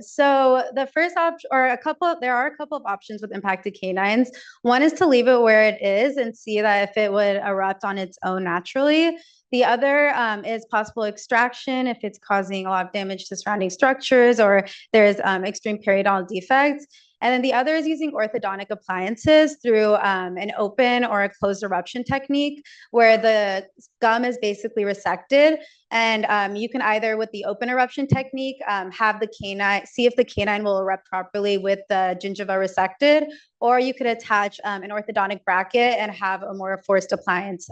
So the first option, there are a couple of options with impacted canines. One is to leave it where it is and see that if it would erupt on its own naturally. The other is possible extraction if it's causing a lot of damage to surrounding structures or there's extreme periodontal defects. And then the other is using orthodontic appliances through an open or a closed eruption technique where the gum is basically resected. And you can either, with the open eruption technique, have the canine, see if the canine will erupt properly with the gingiva resected, or you could attach an orthodontic bracket and have a more forced appliance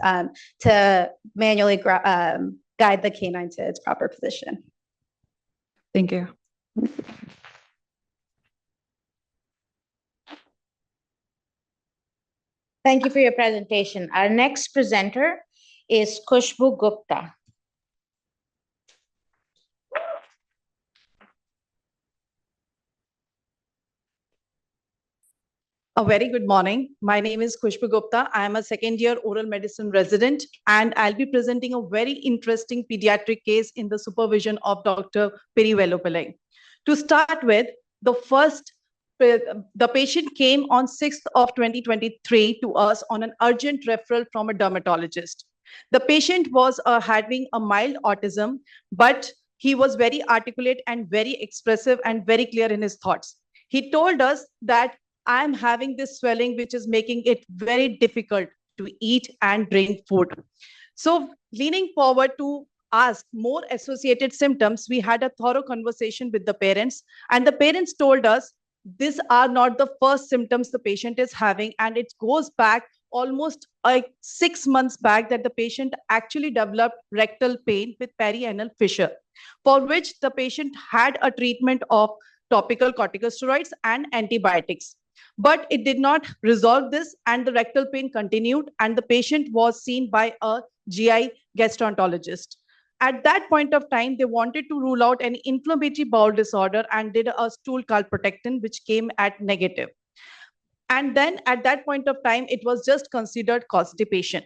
to manually guide the canine to its proper position. Thank you. Thank you for your presentation. Our next presenter is Khushbu Gupta. A very good morning. My name is Khushbu Gupta. I am a second-year oral medicine resident, and I'll be presenting a very interesting pediatric case in the supervision of Dr. Perivello Pillai. To start with, the patient came on 6th of 2023 to us on an urgent referral from a dermatologist. The patient was having a mild autism, but he was very articulate and very expressive and very clear in his thoughts. He told us that I'm having this swelling, which is making it very difficult to eat and drink food. So leaning forward to ask more associated symptoms, we had a thorough conversation with the parents, and the parents told us these are not the first symptoms the patient is having, and it goes back almost like 6 months back that the patient actually developed rectal pain with perianal fissure, for which the patient had a treatment of topical corticosteroids and antibiotics. But it did not resolve this, and the rectal pain continued, and the patient was seen by a GI gastroenterologist. At that point of time, they wanted to rule out any inflammatory bowel disorder and did a stool calprotectin, which came at negative. And then at that point of time, it was just considered constipation.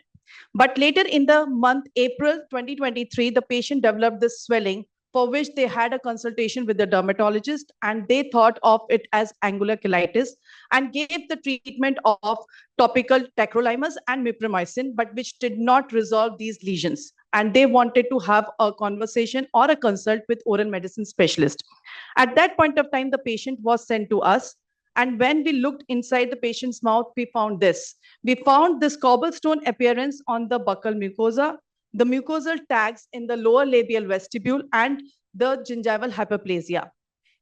But later in the month, April 2023, the patient developed this swelling, for which they had a consultation with the dermatologist, and they thought of it as angular cheilitis and gave the treatment of topical tacrolimus and mipramycin, but which did not resolve these lesions. And they wanted to have a conversation or a consult with oral medicine specialist. At that point of time, the patient was sent to us. And when we looked inside the patient's mouth, we found this. We found this cobblestone appearance on the buccal mucosa, the mucosal tags in the lower labial vestibule, and the gingival hyperplasia.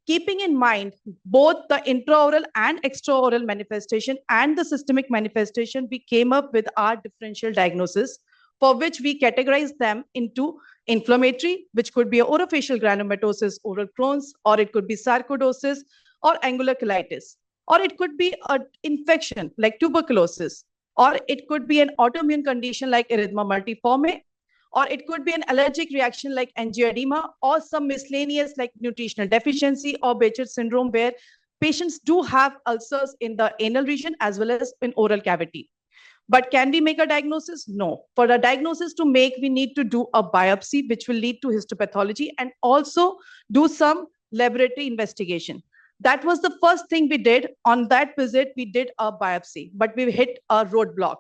Keeping in mind both the intraoral and extraoral manifestation and the systemic manifestation, we came up with our differential diagnosis, for which we categorized them into inflammatory, which could be orofacial granulomatosis, oral Crohn's, or it could be sarcoidosis or angular cheilitis, or it could be an infection like tuberculosis, or it could be an autoimmune condition like erythema multiforme, or it could be an allergic reaction like angioedema, or some miscellaneous like nutritional deficiency or Behçet syndrome, where patients do have ulcers in the anal region as well as in oral cavity. But can we make a diagnosis? No. For a diagnosis to make, we need to do a biopsy, which will lead to histopathology, and also do some laboratory investigation. That was the first thing we did. On that visit, we did a biopsy, but we hit a roadblock.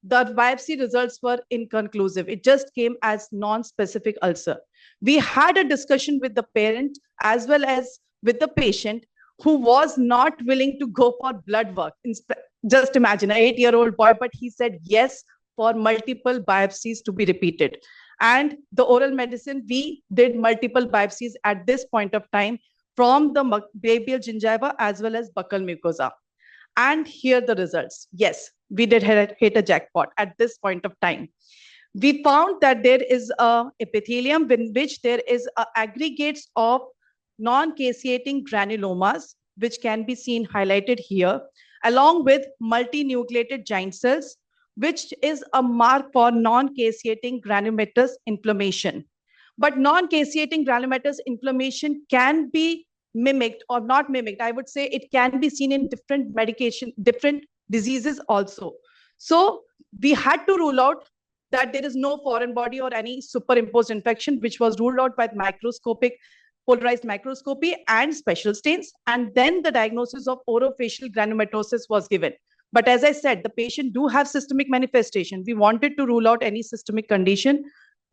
The biopsy results were inconclusive. It just came as non-specific ulcer. We had a discussion with the parent as well as with the patient, who was not willing to go for blood work. Just imagine an 8-year-old boy, but he said yes for multiple biopsies to be repeated. And the oral medicine, we did multiple biopsies at this point of time from the labial gingiva as well as buccal mucosa. And here are the results. Yes, we did hit a jackpot at this point of time. We found that there is a epithelium in which there is aggregates of non-caseating granulomas, which can be seen highlighted here, along with multinucleated giant cells, which is a mark for non-caseating granulomatous inflammation. But non-caseating granulomatous inflammation can be mimicked or not mimicked. I would say it can be seen in different medication, different diseases also. So we had to rule out that there is no foreign body or any superimposed infection, which was ruled out by microscopic, polarized microscopy and special stains. And then the diagnosis of orofacial granulomatosis was given. But as I said, the patient do have systemic manifestation. We wanted to rule out any systemic condition.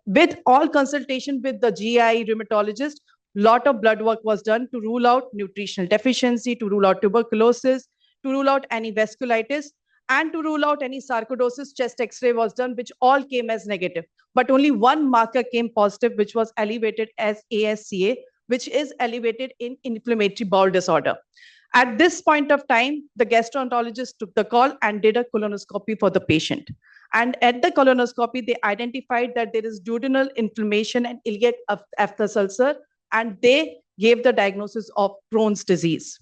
With all consultation with the GI rheumatologist, lot of blood work was done to rule out nutritional deficiency, to rule out tuberculosis, to rule out any vasculitis, and to rule out any sarcoidosis. Chest X-ray was done, which all came as negative. But only one marker came positive, which was elevated as ASCA, which is elevated in inflammatory bowel disorder. At this point of time, the gastroenterologist took the call and did a colonoscopy for the patient. And at the colonoscopy, they identified that there is duodenal inflammation and iliac aphthous ulcer, and they gave the diagnosis of Crohn's disease.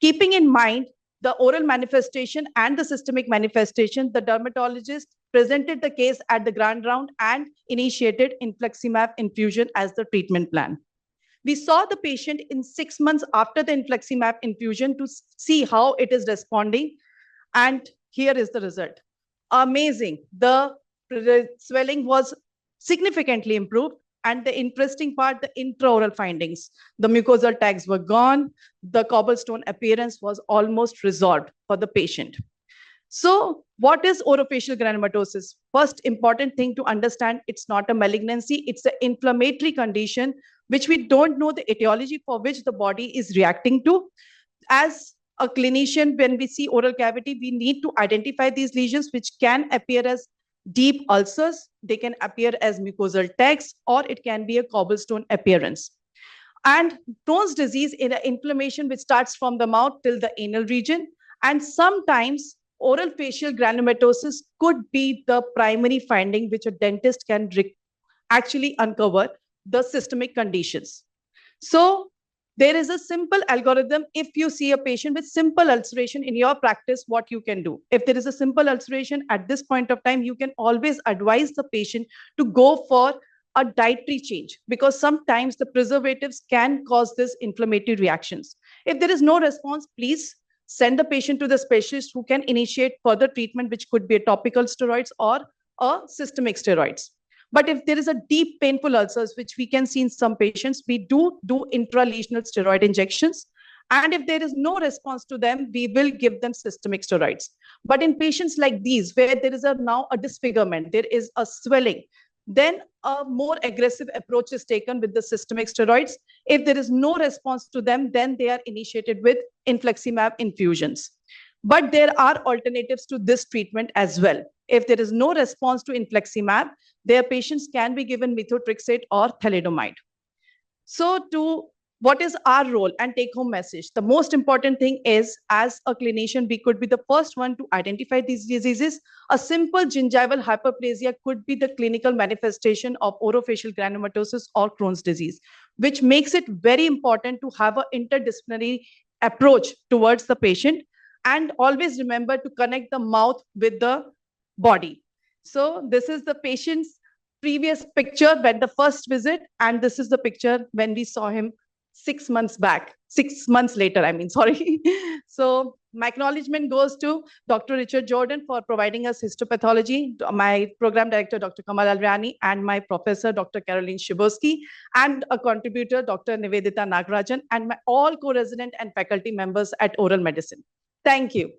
Keeping in mind the oral manifestation and the systemic manifestation, the dermatologist presented the case at the grand round and initiated infliximab infusion as the treatment plan. We saw the patient in 6 months after the infliximab infusion to see how it is responding. And here is the result. Amazing. The swelling was significantly improved. And the interesting part, the intraoral findings. The mucosal tags were gone. The cobblestone appearance was almost resolved for the patient. So what is orofacial granulomatosis? First important thing to understand, it's not a malignancy. It's an inflammatory condition which we don't know the etiology for which the body is reacting to. As a clinician, when we see oral cavity, we need to identify these lesions which can appear as deep ulcers, they can appear as mucosal tags, or it can be a cobblestone appearance. And Crohn's disease is an inflammation which starts from the mouth till the anal region. And sometimes oral facial granulomatosis could be the primary finding which a dentist can actually uncover the systemic conditions. So there is a simple algorithm. If you see a patient with simple ulceration in your practice, what you can do. If there is a simple ulceration at this point of time, you can always advise the patient to go for a dietary change, because sometimes the preservatives can cause this inflammatory reactions. If there is no response, please send the patient to the specialist who can initiate further treatment, which could be a topical steroids or a systemic steroids. But if there is a deep painful ulcers, which we can see in some patients, we do intralesional steroid injections. And if there is no response to them, we will give them systemic steroids. But in patients like these, where there is now a disfigurement, there is a swelling, then a more aggressive approach is taken with the systemic steroids. If there is no response to them, then they are initiated with infliximab infusions. But there are alternatives to this treatment as well. If there is no response to infliximab, their patients can be given methotrexate or thalidomide. So what is our role and take-home message? The most important thing is, as a clinician, we could be the first one to identify these diseases. A simple gingival hyperplasia could be the clinical manifestation of orofacial granulomatosis or Crohn's disease, which makes it very important to have an interdisciplinary approach towards the patient. And always remember to connect the mouth with the body. So this is the patient's previous picture when the first visit, and this is the picture when we saw him 6 months back, 6 months later, sorry. So my acknowledgement goes to Dr. Richard Jordan for providing us histopathology, my program director, Dr. Kamal Alviani, and my professor, Dr. Caroline Shiborsky, and a contributor, Dr. Nivedita Nagarajan, and my all co-resident and faculty members at Oral Medicine. Thank you.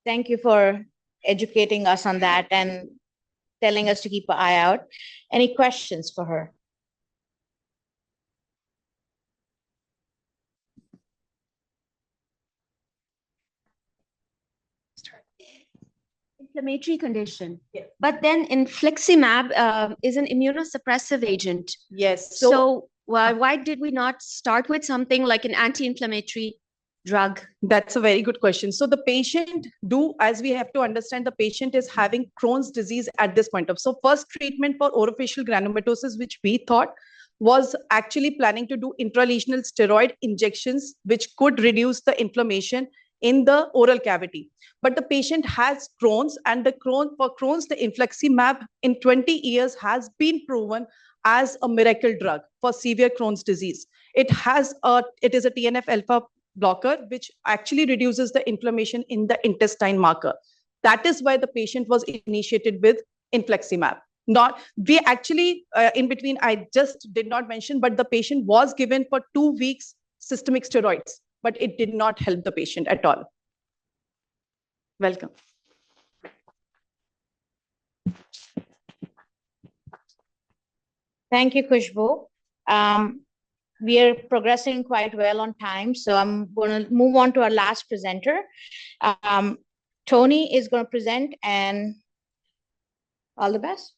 Thank you for educating us on that and telling us to keep an eye out. Any questions for her? Inflammatory condition. Yes. But then infliximab is an immunosuppressive agent. Yes. So why did we not start with something like an anti-inflammatory drug? That's a very good question. So the patient as we have to understand, the patient is having Crohn's disease at this point of. So first treatment for orofacial granulomatosis, which we thought was actually planning to do intralesional steroid injections, which could reduce the inflammation in the oral cavity. But the patient has Crohn's, and for Crohn's, the infliximab in 20 years has been proven as a miracle drug for severe Crohn's disease. It is a TNF alpha blocker, which actually reduces the inflammation in the intestine marker. That is why the patient was initiated with infliximab. We actually, in between, I just did not mention, but the patient was given for 2 weeks systemic steroids, but it did not help the patient at all. Welcome. Thank you, Khushbu. We are progressing quite well on time, so I'm going to move on to our last presenter. Tony is going to present, and all the best.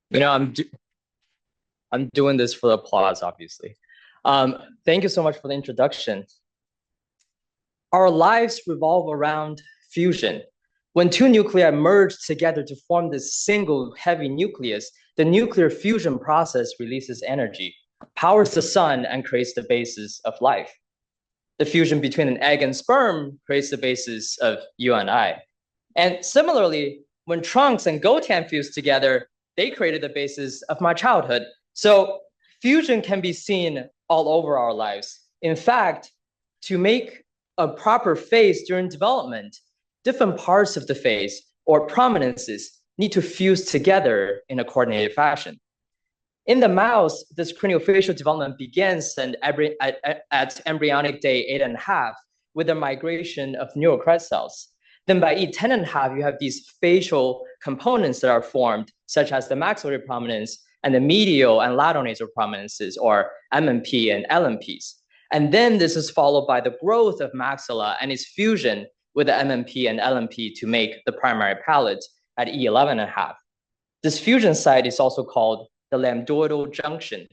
You know, I'm doing this for the applause, obviously. Thank you so much for the introduction. Our lives revolve around fusion. When two nuclei merge together to form this single heavy nucleus, the nuclear fusion process releases energy, powers the sun, and creates the basis of life. The fusion between an egg and sperm creates the basis of you and I. And similarly, when trunks and gotan fuse together, they created the basis of my childhood. So fusion can be seen all over our lives. In fact, to make a proper face during development, different parts of the face or prominences need to fuse together in a coordinated fashion. In the mouse, this craniofacial development begins at embryonic day 8.5 with the migration of neural crest cells. Then by E10.5, you have these facial components that are formed, such as the maxillary prominence and the medial and lateral nasal prominences, or MMP and LMPs. And then this is followed by the growth of maxilla and its fusion with the MMP and LMP to make the primary palate at E11.5. This fusion site is also called the lambdoidal junction,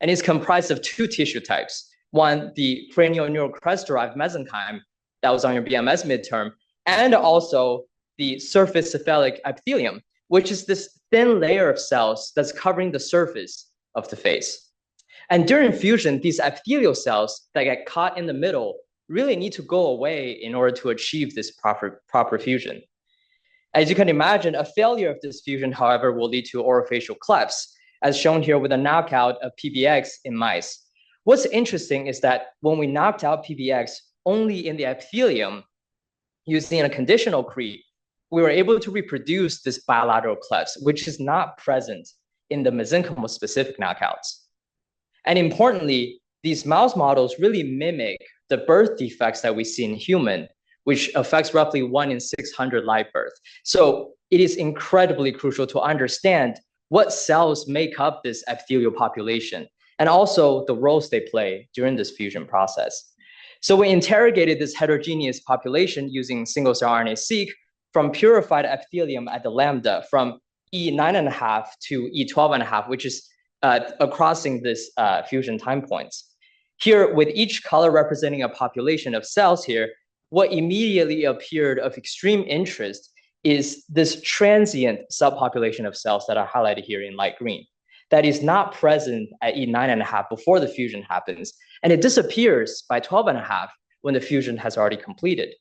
and is comprised of two tissue types. One, the cranial neural crest-derived mesenchyme that was on your BMS midterm, and also the surface cephalic epithelium, which is this thin layer of cells that's covering the surface of the face. And during fusion, these epithelial cells that get caught in the middle really need to go away in order to achieve this proper fusion. As you can imagine, a failure of this fusion, however, will lead to orofacial clefts, as shown here with a knockout of PBX in mice. What's interesting is that when we knocked out PBX only in the epithelium using a conditional CRE, we were able to reproduce this bilateral clefts, which is not present in the mesenchymal specific knockouts. And importantly, these mouse models really mimic the birth defects that we see in human, which affects roughly 1 in 600 live births. So it is incredibly crucial to understand what cells make up this epithelial population, and also the roles they play during this fusion process. So we interrogated this heterogeneous population using single-cell RNA-seq from purified epithelium at the lambda from E9.5 to E12.5, which is crossing this fusion time points. Here, with each color representing a population of cells here, what immediately appeared of extreme interest is this transient subpopulation of cells that are highlighted here in light green that is not present at E9.5 before the fusion happens, and it disappears by 12.5 when the fusion has already completed.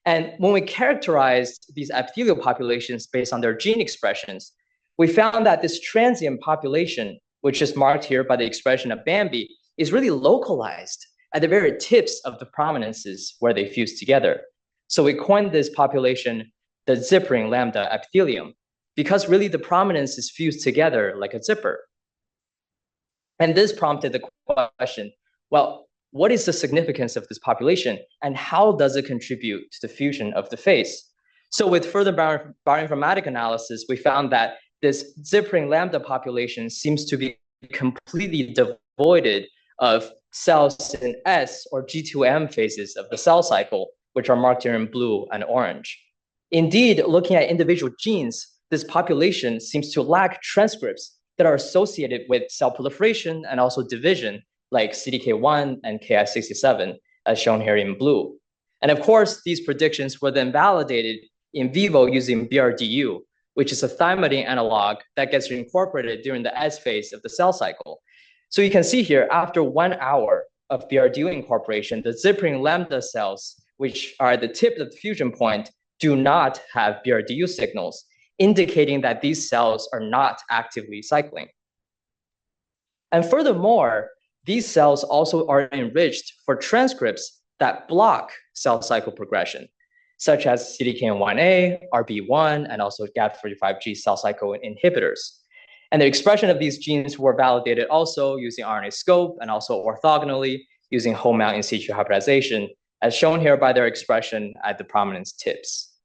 And when we characterized these epithelial populations based on their gene expressions, we found that this transient population, which is marked here by the expression of Bambi, is really localized at the very tips of the prominences where they fuse together. So we coined this population the zippering lambda epithelium, because really the prominences fuse together like a zipper. And this prompted the question, well, what is the significance of this population, and how does it contribute to the fusion of the face? So with further bioinformatic analysis, we found that this zippering lambda population seems to be completely devoid of cells in S or G2M phases of the cell cycle, which are marked here in blue and orange. Indeed, looking at individual genes, this population seems to lack transcripts that are associated with cell proliferation and also division, like CDK1 and Ki67, as shown here in blue. And of course, these predictions were then validated in vivo using BRDU, which is a thymidine analog that gets incorporated during the S phase of the cell cycle. So you can see here, after 1 hour of BRDU incorporation, the zipring lambda cells, which are the tip of the fusion point, do not have BRDU signals, indicating that these cells are not actively cycling. And furthermore, these cells also are enriched for transcripts that block cell cycle progression, such as CDKN1A, RB1, and also GAP45G cell cycle inhibitors. And the expression of these genes were validated also using RNA-scope and also orthogonally using whole mount in situ hybridization, as shown here by their expression at the prominence tips.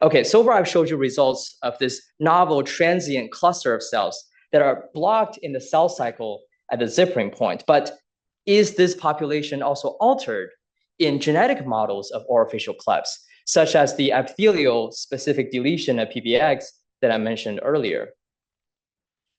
Okay, so far I've showed you results of this novel transient cluster of cells that are blocked in the cell cycle at the zipring point. But is this population also altered in genetic models of orofacial clefts, such as the epithelial specific deletion of PBX that I mentioned earlier?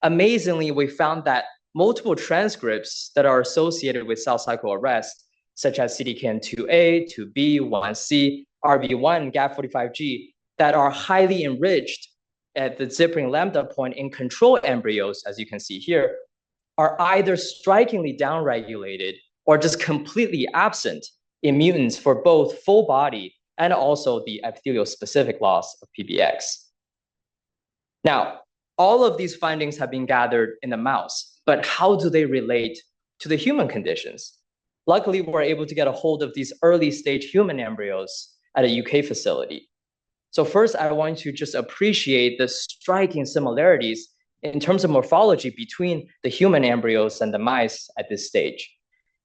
Amazingly, we found that multiple transcripts that are associated with cell cycle arrest, such as CDKN2A, 2B, 1C, RB1, GAP45G, that are highly enriched at the zipring lambda point in control embryos, as you can see here, are either strikingly downregulated or just completely absent in mutants for both full body and also the epithelial specific loss of PBX. Now, all of these findings have been gathered in the mouse, but how do they relate to the human conditions? Luckily, we're able to get a hold of these early stage human embryos at a UK facility. So first, I want to just appreciate the striking similarities in terms of morphology between the human embryos and the mice at this stage.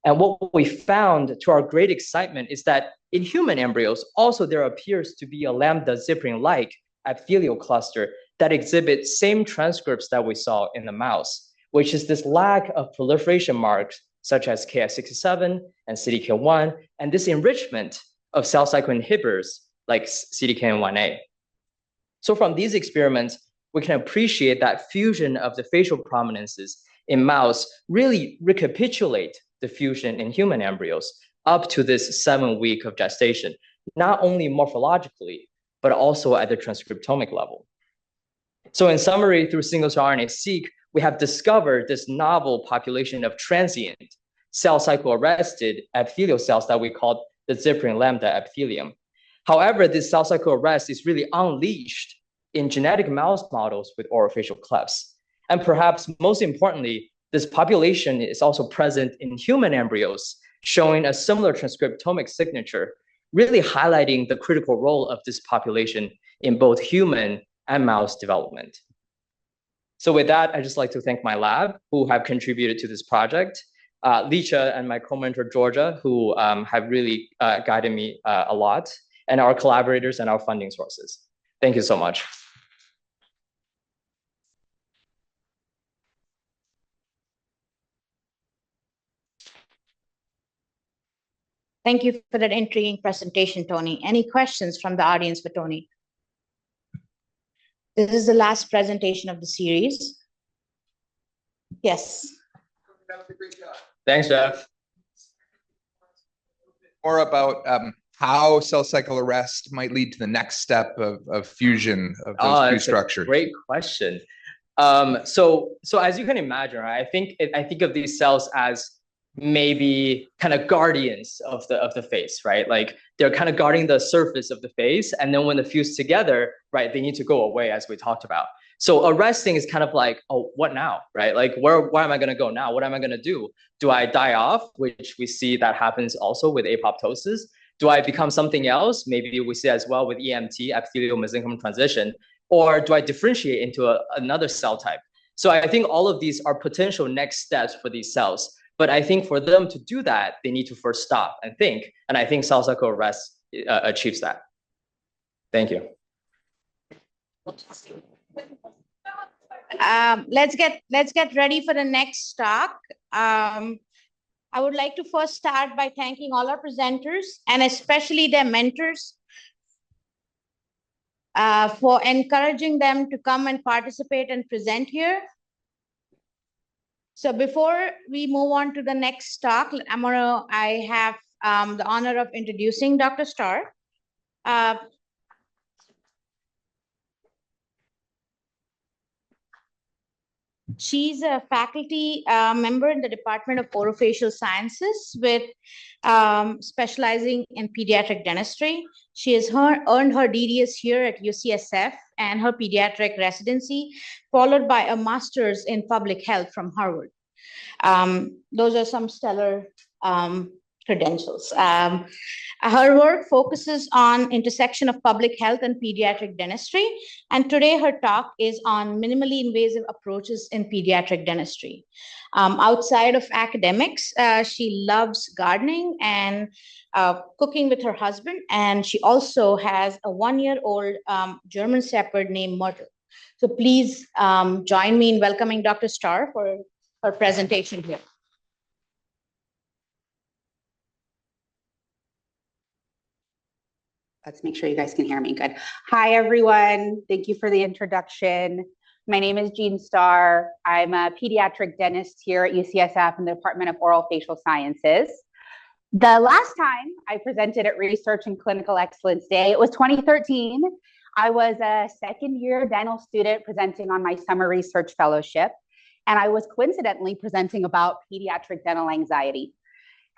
And what we found, to our great excitement, is that in human embryos, also there appears to be a lambda zipring-like epithelial cluster that exhibits same transcripts that we saw in the mouse, which is this lack of proliferation marks such as Ki67 and CDK1, and this enrichment of cell cycle inhibitors like CDKN1A. So from these experiments, we can appreciate that fusion of the facial prominences in mouse really recapitulate the fusion in human embryos up to this 7 week of gestation, not only morphologically, but also at the transcriptomic level. So in summary, through single-cell RNA-seq, we have discovered this novel population of transient cell cycle arrested epithelial cells that we call the zipring lambda epithelium. However, this cell cycle arrest is really unleashed in genetic mouse models with orofacial clefts. And perhaps most importantly, this population is also present in human embryos, showing a similar transcriptomic signature, really highlighting the critical role of this population in both human and mouse development. So with that, I'd just like to thank my lab who have contributed to this project, Licha and my co-mentor Georgia, who have really guided me a lot, and our collaborators and our funding sources. Thank you so much. Thank you for that intriguing presentation, Tony. Any questions from the audience for Tony? This is the last presentation of the series. Yes. Thanks, Jeff. More about how cell cycle arrest might lead to the next step of fusion of those two structures. Great question. So as you can imagine, right, I think of these cells as maybe kind of guardians of the face, right? Like they're kind of guarding the surface of the face, and then when they fuse together, right, they need to go away, as we talked about. So arresting is kind of like, oh, what now, right? Like where am I going to go now? What am I going to do? Do I die off, which we see that happens also with apoptosis? Do I become something else? Maybe we see as well with EMT, epithelial mesenchymal transition, or do I differentiate into another cell type? So I think all of these are potential next steps for these cells. But I think for them to do that, they need to first stop and think. And I think cell cycle arrest achieves that. Thank you. Let's get ready for the next talk. I would like to first start by thanking all our presenters and especially their mentors for encouraging them to come and participate and present here. So before we move on to the next talk, I have the honor of introducing Dr. Starr. She's a faculty member in the Department of Orofacial Sciences with specializing in pediatric dentistry. She has earned her DDS here at UCSF and her pediatric residency, followed by a master's in public health from Harvard. Those are some stellar credentials. Her work focuses on intersection of public health and pediatric dentistry, and today her talk is on minimally invasive approaches in pediatric dentistry. Outside of academics, she loves gardening and cooking with her husband, and she also has a 1-year-old German Shepherd named Myrtle. So please join me in welcoming Dr. Starr for her presentation here. Let's make sure you guys can hear me. Good. Hi, everyone. Thank you for the introduction. My name is Jean Starr. I'm a pediatric dentist here at UCSF in the Department of Oral Facial Sciences. The last time I presented at Research and Clinical Excellence Day, it was 2013. I was a second-year dental student presenting on my summer research fellowship, and I was coincidentally presenting about pediatric dental anxiety.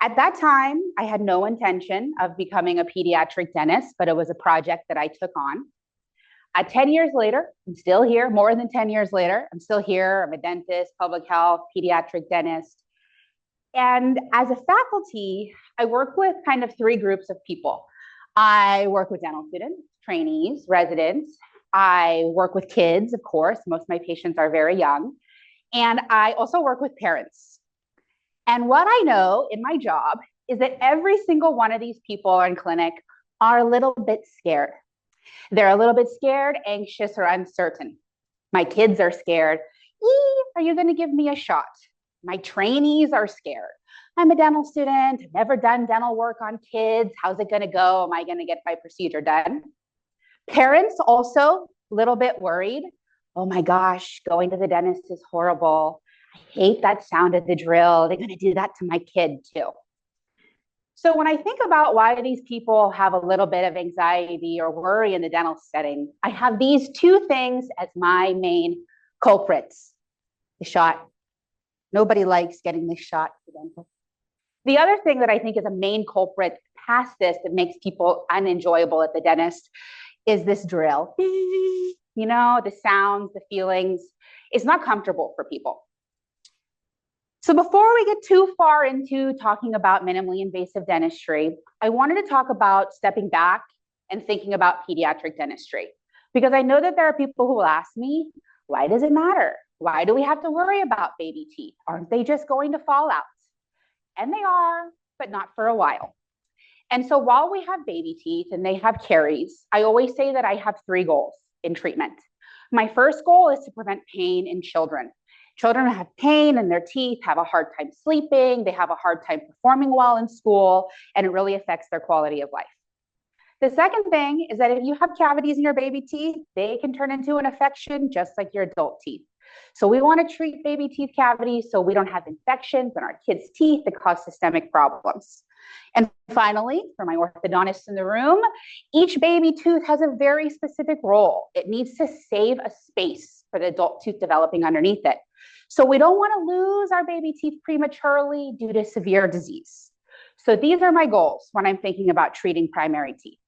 At that time, I had no intention of becoming a pediatric dentist, but it was a project that I took on. 10 years later, I'm still here, more than 10 years later, I'm still here. I'm a dentist, public health, pediatric dentist. And as a faculty, I work with kind of 3 groups of people. I work with dental students, trainees, residents. I work with kids, of course. Most of my patients are very young. And I also work with parents. And what I know in my job is that every single one of these people in clinic are a little bit scared. They're a little bit scared, anxious, or uncertain. My kids are scared. Are you going to give me a shot? My trainees are scared. I'm a dental student, I've never done dental work on kids. How's it going to go? Am I going to get my procedure done? Parents also a little bit worried. Oh my gosh, going to the dentist is horrible. I hate that sound of the drill. They're going to do that to my kid too. So when I think about why these people have a little bit of anxiety or worry in the dental setting, I have these 2 things as my main culprits. The shot. Nobody likes getting this shot at the dentist. The other thing that I think is a main culprit past this that makes people unenjoyable at the dentist is this drill. You know, the sounds, the feelings. It's not comfortable for people. So before we get too far into talking about minimally invasive dentistry, I wanted to talk about stepping back and thinking about pediatric dentistry, because I know that there are people who will ask me, why does it matter? Why do we have to worry about baby teeth? Aren't they just going to fall out? And they are, but not for a while. And so while we have baby teeth and they have caries, I always say that I have 3 goals in treatment. My first goal is to prevent pain in children. Children who have pain in their teeth have a hard time sleeping, they have a hard time performing well in school, and it really affects their quality of life. The second thing is that if you have cavities in your baby teeth, they can turn into an infection just like your adult teeth. So we want to treat baby teeth cavities so we don't have infections in our kids' teeth that cause systemic problems. And finally, for my orthodontists in the room, each baby tooth has a very specific role. It needs to save a space for the adult tooth developing underneath it. So we don't want to lose our baby teeth prematurely due to severe disease. So these are my goals when I'm thinking about treating primary teeth.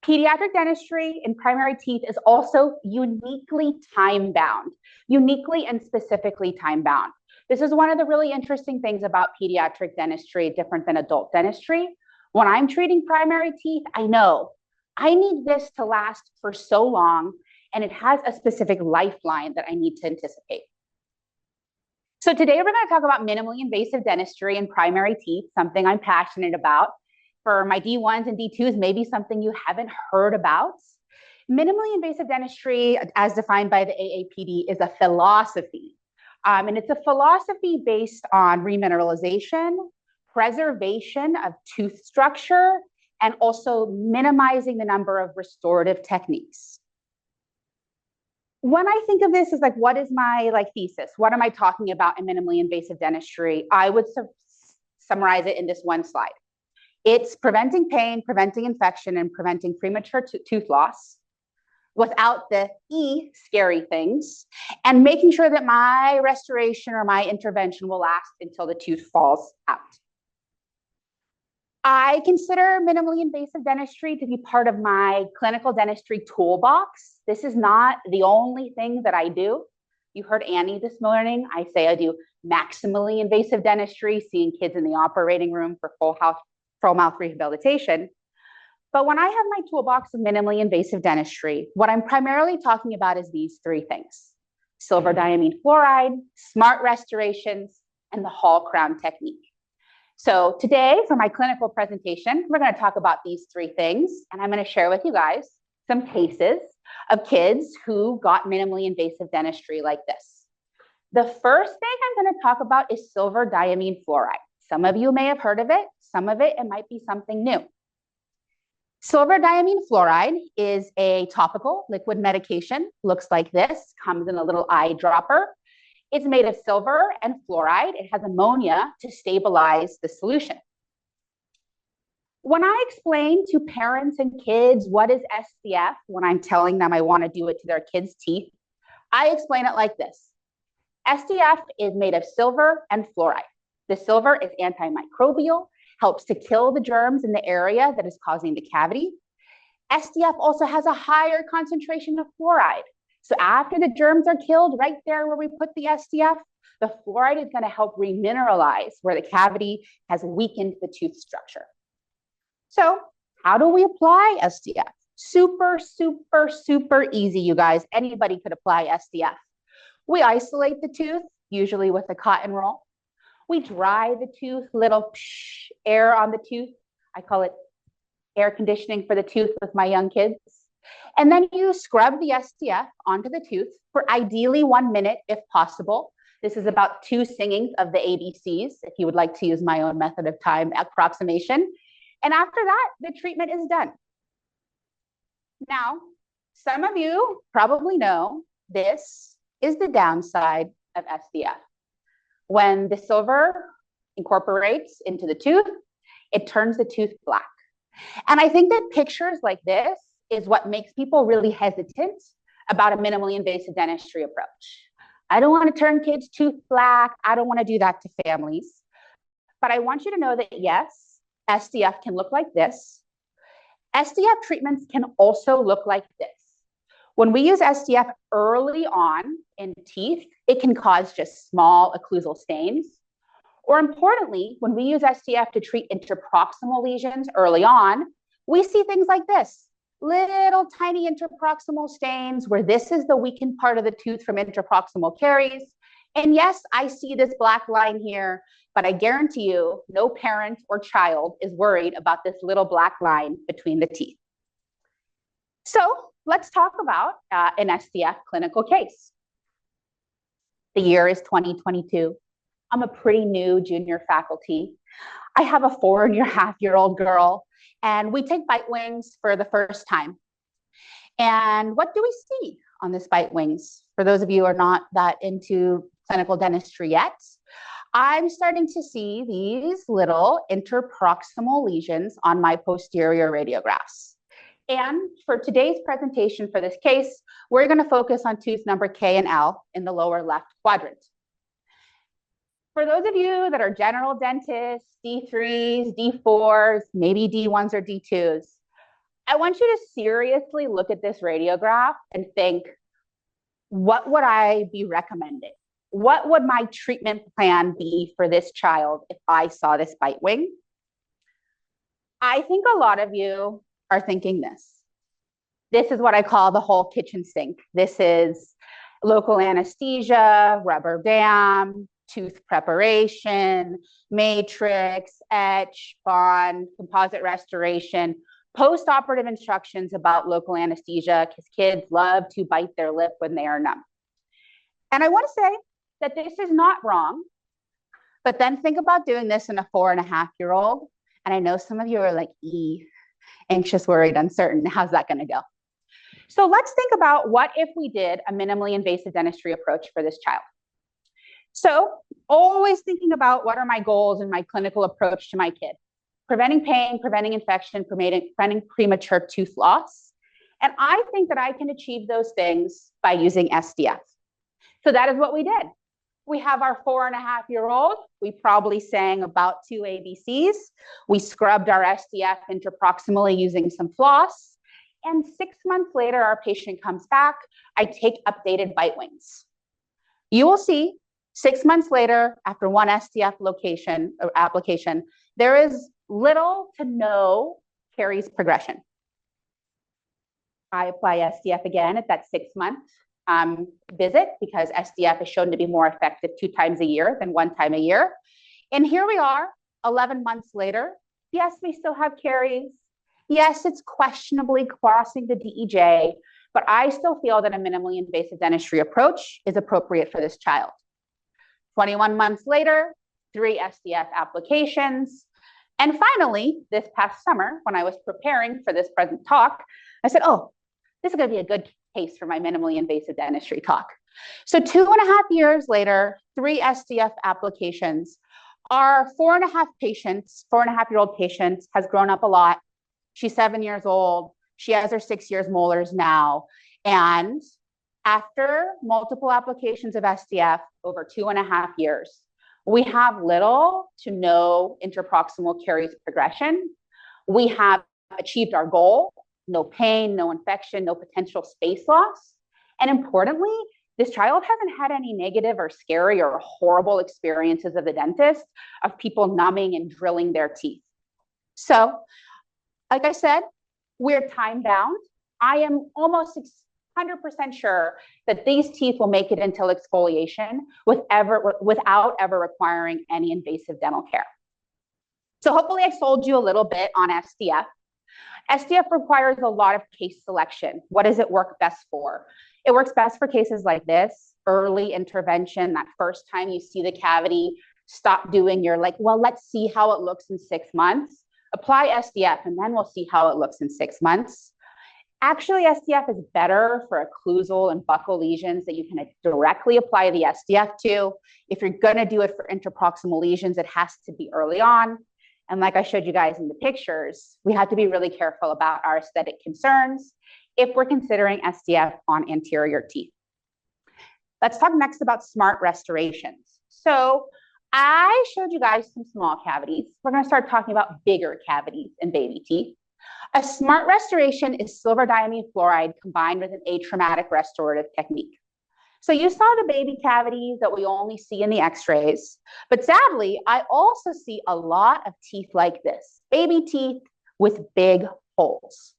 Pediatric dentistry in primary teeth is also uniquely time-bound, uniquely and specifically time-bound. This is one of the really interesting things about pediatric dentistry, different than adult dentistry. When I'm treating primary teeth, I know I need this to last for so long, and it has a specific lifeline that I need to anticipate. So today we're going to talk about minimally invasive dentistry in primary teeth, something I'm passionate about. For my D1s and D2s, maybe something you haven't heard about. Minimally invasive dentistry, as defined by the AAPD, is a philosophy. And it's a philosophy based on remineralization, preservation of tooth structure, and also minimizing the number of restorative techniques. When I think of this as like, what is my thesis? What am I talking about in minimally invasive dentistry? I would summarize it in this one slide. It's preventing pain, preventing infection, and preventing premature tooth loss, without the scary things, and making sure that my restoration or my intervention will last until the tooth falls out. I consider minimally invasive dentistry to be part of my clinical dentistry toolbox. This is not the only thing that I do. You heard Annie this morning. I say I do maximally invasive dentistry, seeing kids in the operating room for full mouth rehabilitation. But when I have my toolbox of minimally invasive dentistry, what I'm primarily talking about is these three things: silver diamine fluoride, smart restorations, and the Hall crown technique. So today, for my clinical presentation, we're going to talk about these three things, and I'm going to share with you guys some cases of kids who got minimally invasive dentistry like this. The first thing I'm going to talk about is silver diamine fluoride. Some of you may have heard of it. Some of it might be something new. Silver diamine fluoride is a topical liquid medication. Looks like this, comes in a little eyedropper. It's made of silver and fluoride. It has ammonia to stabilize the solution. When I explain to parents and kids what is SDF, when I'm telling them I want to do it to their kids' teeth, I explain it like this. SDF is made of silver and fluoride. The silver is antimicrobial, helps to kill the germs in the area that is causing the cavity. SDF also has a higher concentration of fluoride. So after the germs are killed, right there where we put the SDF, the fluoride is going to help remineralize where the cavity has weakened the tooth structure. So how do we apply SDF? Super, super, super easy, you guys. Anybody could apply SDF. We isolate the tooth, usually with a cotton roll. We dry the tooth, little air on the tooth. I call it air conditioning for the tooth with my young kids. And then you scrub the SDF onto the tooth for ideally 1 minute if possible. This is about 2 singings of the ABCs, if you would like to use my own method of time approximation. And after that, the treatment is done. Now, some of you probably know this is the downside of SDF. When the silver incorporates into the tooth, it turns the tooth black. And I think that pictures like this is what makes people really hesitant about a minimally invasive dentistry approach. I don't want to turn kids' tooth black. I don't want to do that to families. But I want you to know that yes, SDF can look like this. SDF treatments can also look like this. When we use SDF early on in teeth, it can cause just small occlusal stains. Or importantly, when we use SDF to treat interproximal lesions early on, we see things like this. Little tiny interproximal stains where this is the weakened part of the tooth from interproximal caries. And yes, I see this black line here, but I guarantee you no parent or child is worried about this little black line between the teeth. So let's talk about an SDF clinical case. The year is 2022. I'm a pretty new junior faculty. I have a 4.5-year-old girl, and we take bite wings for the first time. And what do we see on this bite wings? For those of you who are not that into clinical dentistry yet, I'm starting to see these little interproximal lesions on my posterior radiographs. And for today's presentation for this case, we're going to focus on tooth number K and L in the lower left quadrant. For those of you that are general dentists, D3s, D4s, maybe D1s or D2s, I want you to seriously look at this radiograph and think, what would I be recommending? What would my treatment plan be for this child if I saw this bite wing? I think a lot of you are thinking this. This is what I call the whole kitchen sink. This is local anesthesia, rubber band, tooth preparation, matrix, etch, bond, composite restoration, post-operative instructions about local anesthesia because kids love to bite their lip when they are numb. And I want to say that this is not wrong, but then think about doing this in a 4.5-year-old. And I know some of you are like, anxious, worried, uncertain. How's that going to go? So let's think about what if we did a minimally invasive dentistry approach for this child. So always thinking about what are my goals in my clinical approach to my kid. Preventing pain, preventing infection, preventing premature tooth loss. And I think that I can achieve those things by using SDF. So that is what we did. We have our 4.5-year-old. We probably sang about 2 ABCs. We scrubbed our SDF intraproximally using some floss. And 6 months later, our patient comes back. I take updated bite wings. You will see 6 months later, after one SDF application, there is little to no caries progression. I apply SDF again at that 6-month visit because SDF is shown to be more effective 2 times a year than 1 time a year. And here we are, 11 months later. Yes, we still have caries. Yes, it's questionably crossing the DEJ, but I still feel that a minimally invasive dentistry approach is appropriate for this child. 21 months later, 3 SDF applications. And finally, this past summer, when I was preparing for this present talk, I said, oh, this is going to be a good case for my minimally invasive dentistry talk. So 2.5 years later, 3 SDF applications. Our 4.5-year-old patient has grown up a lot. She's 7 years old. She has her 6 years molars now. And after multiple applications of SDF over 2.5 years, we have little to no interproximal caries progression. We have achieved our goal. No pain, no infection, no potential space loss. And importantly, this child hasn't had any negative or scary or horrible experiences of the dentist of people numbing and drilling their teeth. So, like I said, we're time bound. I am almost 100% sure that these teeth will make it until exfoliation without ever requiring any invasive dental care. So hopefully I sold you a little bit on SDF. SDF requires a lot of case selection. What does it work best for? It works best for cases like this, early intervention, that first time you see the cavity, stop doing your well, let's see how it looks in 6 months. Apply SDF and then we'll see how it looks in 6 months. Actually, SDF is better for occlusal and buccal lesions that you can directly apply the SDF to. If you're gonna do it for interproximal lesions, it has to be early on. And like I showed you guys in the pictures, we have to be really careful about our aesthetic concerns if we're considering SDF on anterior teeth. Let's talk next about smart restorations. So I showed you guys some small cavities. We're going to start talking about bigger cavities in baby teeth. A smart restoration is silver diamine fluoride combined with an atraumatic restorative technique. So you saw the baby cavities that we only see in the x-rays, but sadly, I also see a lot of teeth like this, baby teeth with big holes.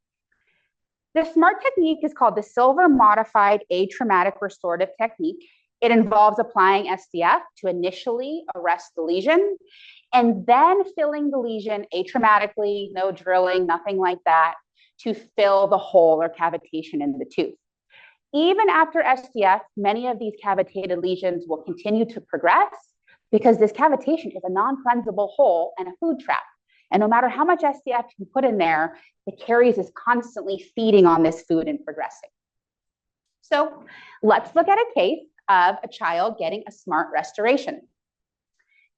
The SMART technique is called the Silver Modified Atraumatic Restorative Technique. It involves applying SDF to initially arrest the lesion and then filling the lesion atraumatically, no drilling, nothing like that, to fill the hole or cavitation in the tooth. Even after SDF, many of these cavitated lesions will continue to progress because this cavitation is a non-cleansable hole and a food trap. And no matter how much SDF you put in there, the caries is constantly feeding on this food and progressing. So let's look at a case of a child getting a smart restoration.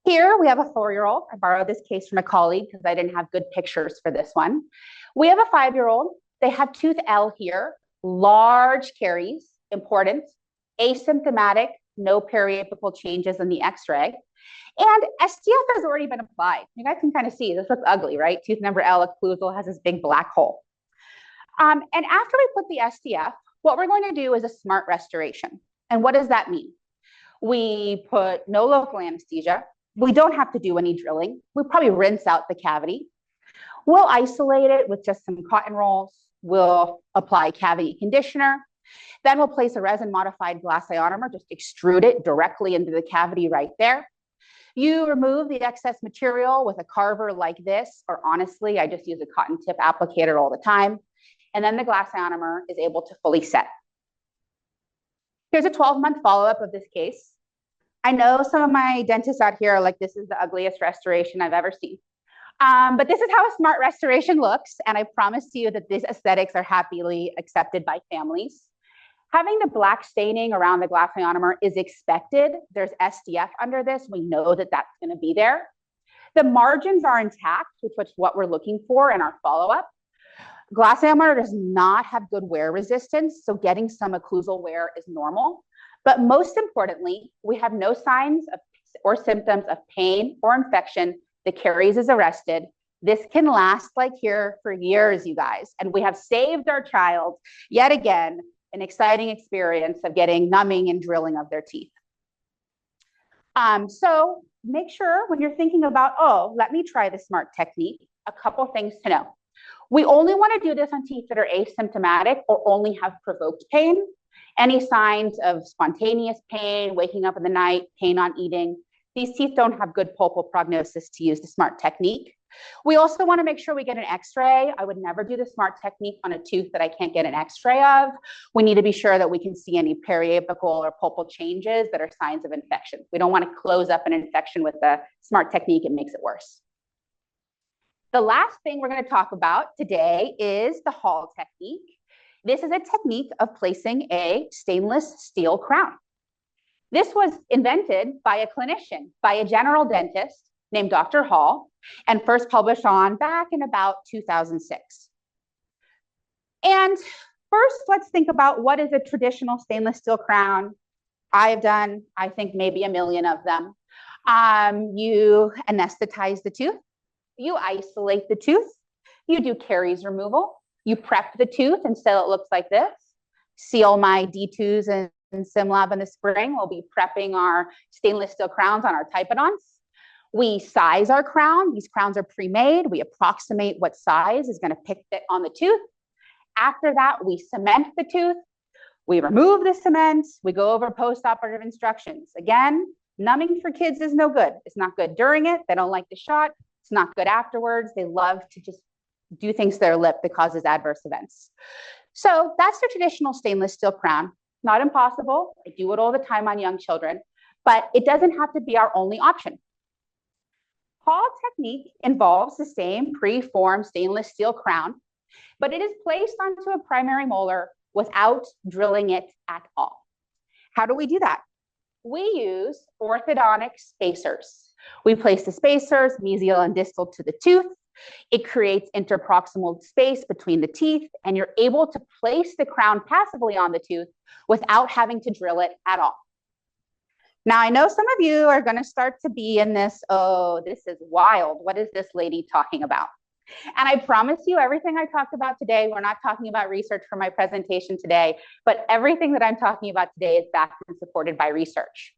Here we have a 4-year-old. I borrowed this case from a colleague because I didn't have good pictures for this one. We have a 5-year-old. They have tooth L here. Large caries, important, asymptomatic, no periapical changes in the x-ray. And SDF has already been applied. You guys can kind of see, this looks ugly, right? Tooth number L occlusal has this big black hole. And after we put the SDF, what we're going to do is a smart restoration. And what does that mean? We put no local anesthesia. We don't have to do any drilling. We probably rinse out the cavity. We'll isolate it with just some cotton rolls. We'll apply cavity conditioner. Then we'll place a resin modified glass ionomer, just extrude it directly into the cavity right there. You remove the excess material with a carver like this, or honestly, I just use a cotton tip applicator all the time. And then the glass ionomer is able to fully set. Here's a 12-month follow-up of this case. I know some of my dentists out here are like, this is the ugliest restoration I've ever seen. But this is how a smart restoration looks. And I promise you that these aesthetics are happily accepted by families. Having the black staining around the glass ionomer is expected. There's SDF under this. We know that that's going to be there. The margins are intact, which is what we're looking for in our follow-up. Glass ionomer does not have good wear resistance, so getting some occlusal wear is normal. But most importantly, we have no signs of or symptoms of pain or infection. The caries is arrested. This can last like here for years, you guys. And we have saved our child yet again, an exciting experience of getting numbing and drilling of their teeth. So make sure when you're thinking about, oh, let me try the SMART technique, a couple things to know. We only want to do this on teeth that are asymptomatic or only have provoked pain. Any signs of spontaneous pain, waking up in the night, pain on eating, these teeth don't have good pulpal prognosis to use the SMART technique. We also want to make sure we get an x-ray. I would never do the SMART technique on a tooth that I can't get an x-ray of. We need to be sure that we can see any periapical or pulpal changes that are signs of infection. We don't want to close up an infection with the SMART technique. It makes it worse. The last thing we're going to talk about today is the Hall technique. This is a technique of placing a stainless steel crown. This was invented by a clinician, by a general dentist named Dr. Hall, and first published on back in about 2006. And first, let's think about what is a traditional stainless steel crown. I've done, I think, maybe 1 million of them. You anesthetize the tooth, you isolate the tooth, you do caries removal, you prep the tooth until it looks like this. Seal my D2s and SimLab in the spring. We'll be prepping our stainless steel crowns on our typodonts. We size our crown. These crowns are pre-made. We approximate what size is going to fit on the tooth. After that, we cement the tooth. We remove the cement. We go over post-operative instructions. Again, numbing for kids is no good. It's not good during it. They don't like the shot. It's not good afterwards. They love to just do things to their lip that causes adverse events. So that's the traditional stainless steel crown. Not impossible. I do it all the time on young children, but it doesn't have to be our only option. Hall technique involves the same pre-formed stainless steel crown, but it is placed onto a primary molar without drilling it at all. How do we do that? We use orthodontic spacers. We place the spacers mesial and distal to the tooth. It creates interproximal space between the teeth, and you're able to place the crown passively on the tooth without having to drill it at all. Now, I know some of you are going to start to be in this, oh, this is wild. What is this lady talking about? And I promise you, everything I talked about today, we're not talking about research for my presentation today, but everything that I'm talking about today is backed and supported by research.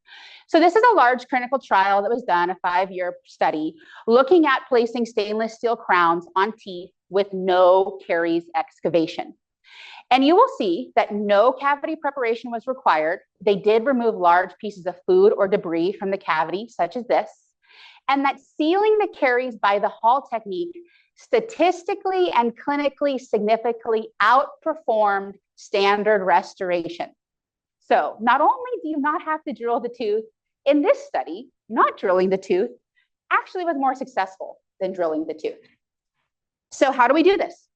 So this is a large clinical trial that was done, a 5-year study, looking at placing stainless steel crowns on teeth with no caries excavation. And you will see that no cavity preparation was required. They did remove large pieces of food or debris from the cavity, such as this, and that sealing the caries by the Hall technique statistically and clinically significantly outperformed standard restoration. So not only do you not have to drill the tooth, in this study, not drilling the tooth actually was more successful than drilling the tooth. So how do we do this?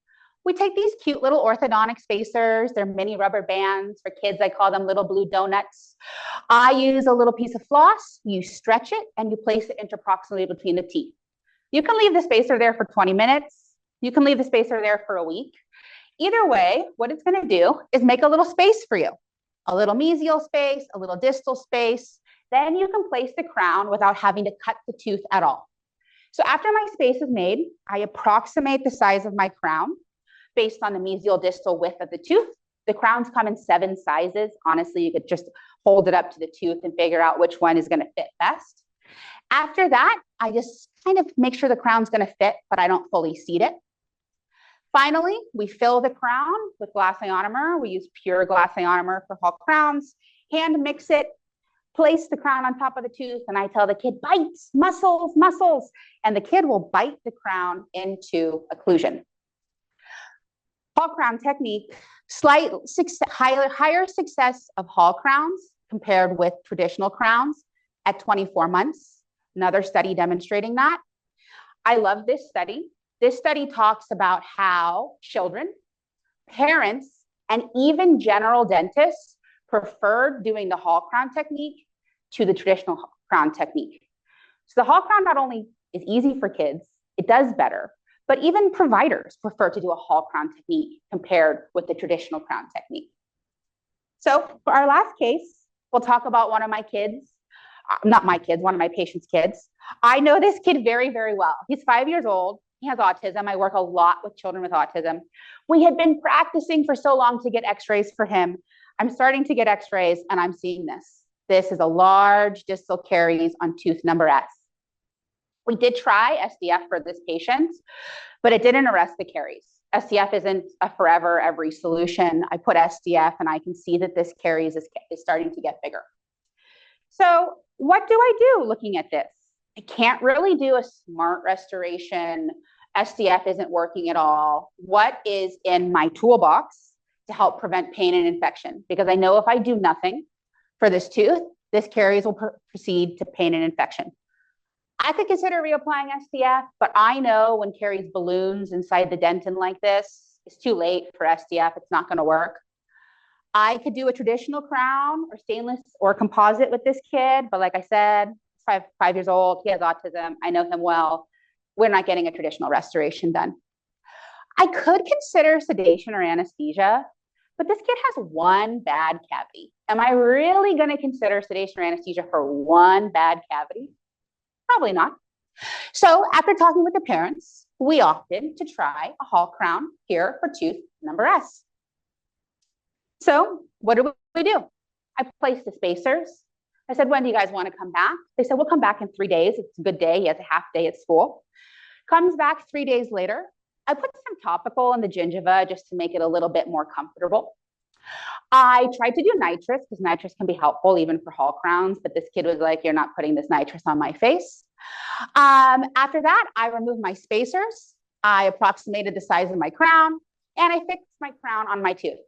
We take these cute little orthodontic spacers. They're mini rubber bands. For kids, I call them little blue donuts. I use a little piece of floss. You stretch it and you place it interproximally between the teeth. You can leave the spacer there for 20 minutes. You can leave the spacer there for a week. Either way, what it's going to do is make a little space for you. A little mesial space, a little distal space. Then you can place the crown without having to cut the tooth at all. So after my space is made, I approximate the size of my crown based on the mesial distal width of the tooth. The crowns come in 7 sizes. Honestly, you could just hold it up to the tooth and figure out which one is going to fit best. After that, I just kind of make sure the crown's going to fit, but I don't fully seat it. Finally, we fill the crown with glass ionomer. We use pure glass ionomer for Hall crowns. Hand mix it, place the crown on top of the tooth, and I tell the kid, bites, muscles, muscles, and the kid will bite the crown into occlusion. Hall crown technique, higher success of Hall crowns compared with traditional crowns at 24 months. Another study demonstrating that. I love this study. This study talks about how children, parents, and even general dentists preferred doing the Hall crown technique to the traditional crown technique. So the Hall crown not only is easy for kids, it does better, But even providers prefer to do a Hall crown technique compared with the traditional crown technique. So for our last case, we'll talk about one of my kids, not my kids, one of my patient's kids. I know this kid very, very well. He's 5 years old. He has autism. I work a lot with children with autism. We had been practicing for so long to get x-rays for him. I'm starting to get x-rays and I'm seeing this. This is a large distal caries on tooth number S. We did try SDF for this patient, but it didn't arrest the caries. SDF isn't a forever every solution. I put SDF and I can see that this caries is starting to get bigger. So what do I do looking at this? I can't really do a smart restoration. SDF isn't working at all. What is in my toolbox to help prevent pain and infection? Because I know if I do nothing for this tooth, this caries will proceed to pain and infection. I could consider reapplying SDF, but I know when caries balloons inside the dentin like this, it's too late for SDF. It's not going to work. I could do a traditional crown or stainless or composite with this kid, but like I said, he's five years old. He has autism. I know him well. We're not getting a traditional restoration done. I could consider sedation or anesthesia, but this kid has one bad cavity. Am I really going to consider sedation or anesthesia for one bad cavity? Probably not. So after talking with the parents, we opted to try a Hall crown here for tooth number S. So what do we do? I placed the spacers. I said, when do you guys want to come back? They said, we'll come back in 3 days. It's a good day. He has a half day at school. Comes back 3 days later. I put some topical in the gingiva just to make it a little bit more comfortable. I tried to do nitrous because nitrous can be helpful even for Hall crowns, but this kid was like, you're not putting this nitrous on my face. After that, I removed my spacers. I approximated the size of my crown and I fixed my crown on my tooth.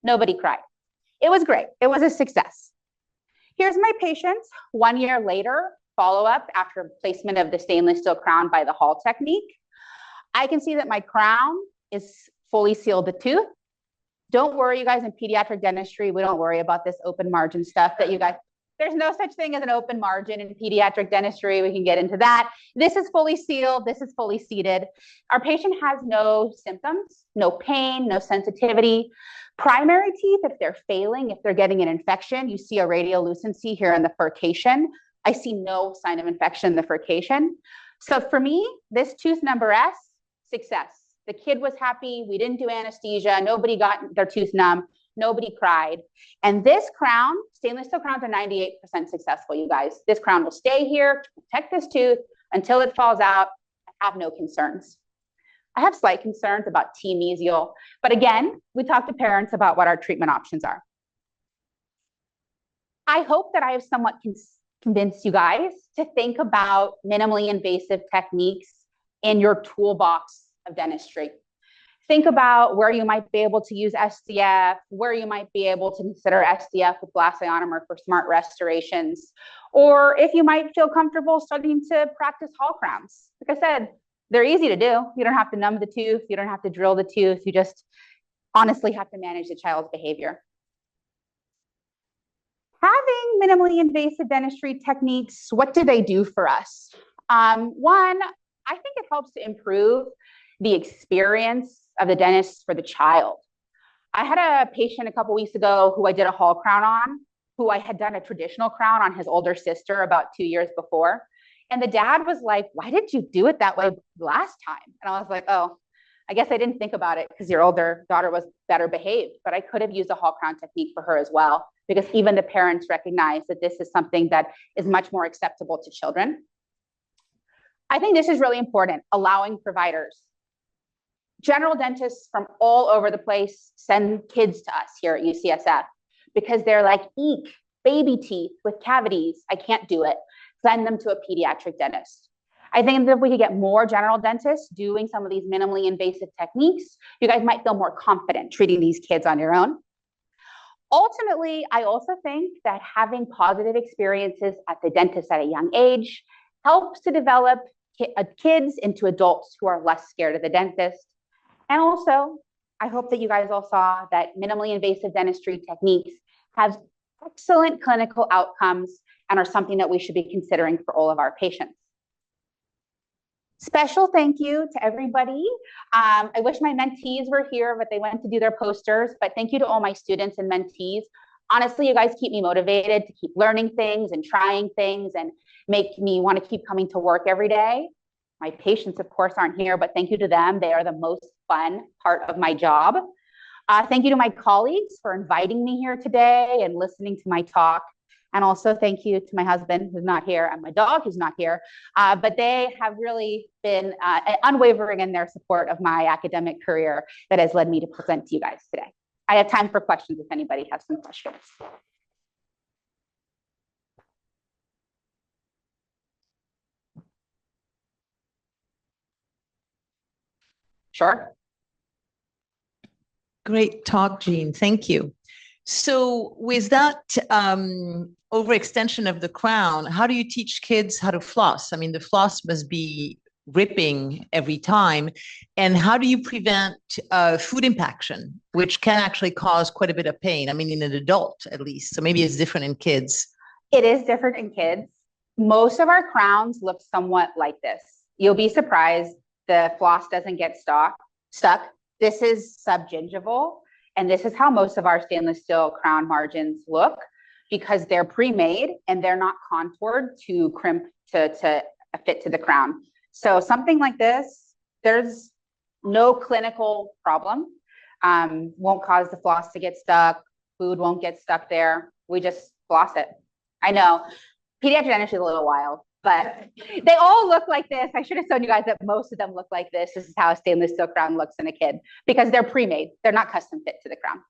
Nobody cried. It was great. It was a success. Here's my patient 1 year later, follow-up after placement of the stainless steel crown by the Hall technique. I can see that my crown is fully sealed the tooth. Don't worry, you guys, in pediatric dentistry, we don't worry about this open margin stuff that you guys, there's no such thing as an open margin in pediatric dentistry. We can get into that. This is fully sealed. This is fully seated. Our patient has no symptoms, no pain, no sensitivity. Primary teeth, if they're failing, if they're getting an infection, you see a radiolucency here in the furcation. I see no sign of infection in the furcation. So for me, this tooth number S, success. The kid was happy. We didn't do anesthesia. Nobody got their tooth numb. Nobody cried. And this crown, stainless steel crowns are 98% successful, you guys. This crown will stay here to protect this tooth until it falls out. I have no concerns. I have slight concerns about T-mesial, but again, we talk to parents about what our treatment options are. I hope that I have somewhat convinced you guys to think about minimally invasive techniques in your toolbox of dentistry. Think about where you might be able to use SDF, where you might be able to consider SDF with glass ionomer for smart restorations, or if you might feel comfortable starting to practice Hall crowns. Like I said, they're easy to do. You don't have to numb the tooth. You don't have to drill the tooth. You just honestly have to manage the child's behavior. Having minimally invasive dentistry techniques, what do they do for us? One, I think it helps to improve the experience of the dentist for the child. I had a patient a couple weeks ago who I did a Hall crown on, who I had done a traditional crown on his older sister about 2 years before. And the dad was like, why did you do it that way last time? And I was like, oh, I guess I didn't think about it because your older daughter was better behaved, but I could have used a Hall crown technique for her as well, because even the parents recognize that this is something that is much more acceptable to children. I think this is really important, allowing providers. General dentists from all over the place send kids to us here at UCSF because they're like, eek, baby teeth with cavities. I can't do it. Send them to a pediatric dentist. I think that if we could get more general dentists doing some of these minimally invasive techniques, you guys might feel more confident treating these kids on your own. Ultimately, I also think that having positive experiences at the dentist at a young age helps to develop kids into adults who are less scared of the dentist. And also, I hope that you guys all saw that minimally invasive dentistry techniques have excellent clinical outcomes and are something that we should be considering for all of our patients. Special thank you to everybody. I wish my mentees were here, but they went to do their posters. But thank you to all my students and mentees. Honestly, you guys keep me motivated to keep learning things and trying things and make me want to keep coming to work every day. My patients, of course, aren't here, but thank you to them. They are the most fun part of my job. Thank you to my colleagues for inviting me here today and listening to my talk. And also thank you to my husband who's not here and my dog who's not here. But they have really been unwavering in their support of my academic career that has led me to present to you guys today. I have time for questions if anybody has some questions. Sure. Great talk, Jean. Thank you. So with that overextension of the crown, how do you teach kids how to floss? I mean, the floss must be ripping every time. And how do you prevent food impaction, which can actually cause quite a bit of pain? I mean, in an adult, at least. So maybe it's different in kids. It is different in kids. Most of our crowns look somewhat like this. You'll be surprised the floss doesn't get stuck. This is subgingival, and this is how most of our stainless steel crown margins look because they're pre-made and they're not contoured to crimp to fit to the crown. So something like this, there's no clinical problem. Won't cause the floss to get stuck. Food won't get stuck there. We just floss it. I know, pediatric dentistry is a little wild, but they all look like this. I should have shown you guys that most of them look like this. This is how a stainless steel crown looks in a kid because they're pre-made. They're not custom fit to the crown.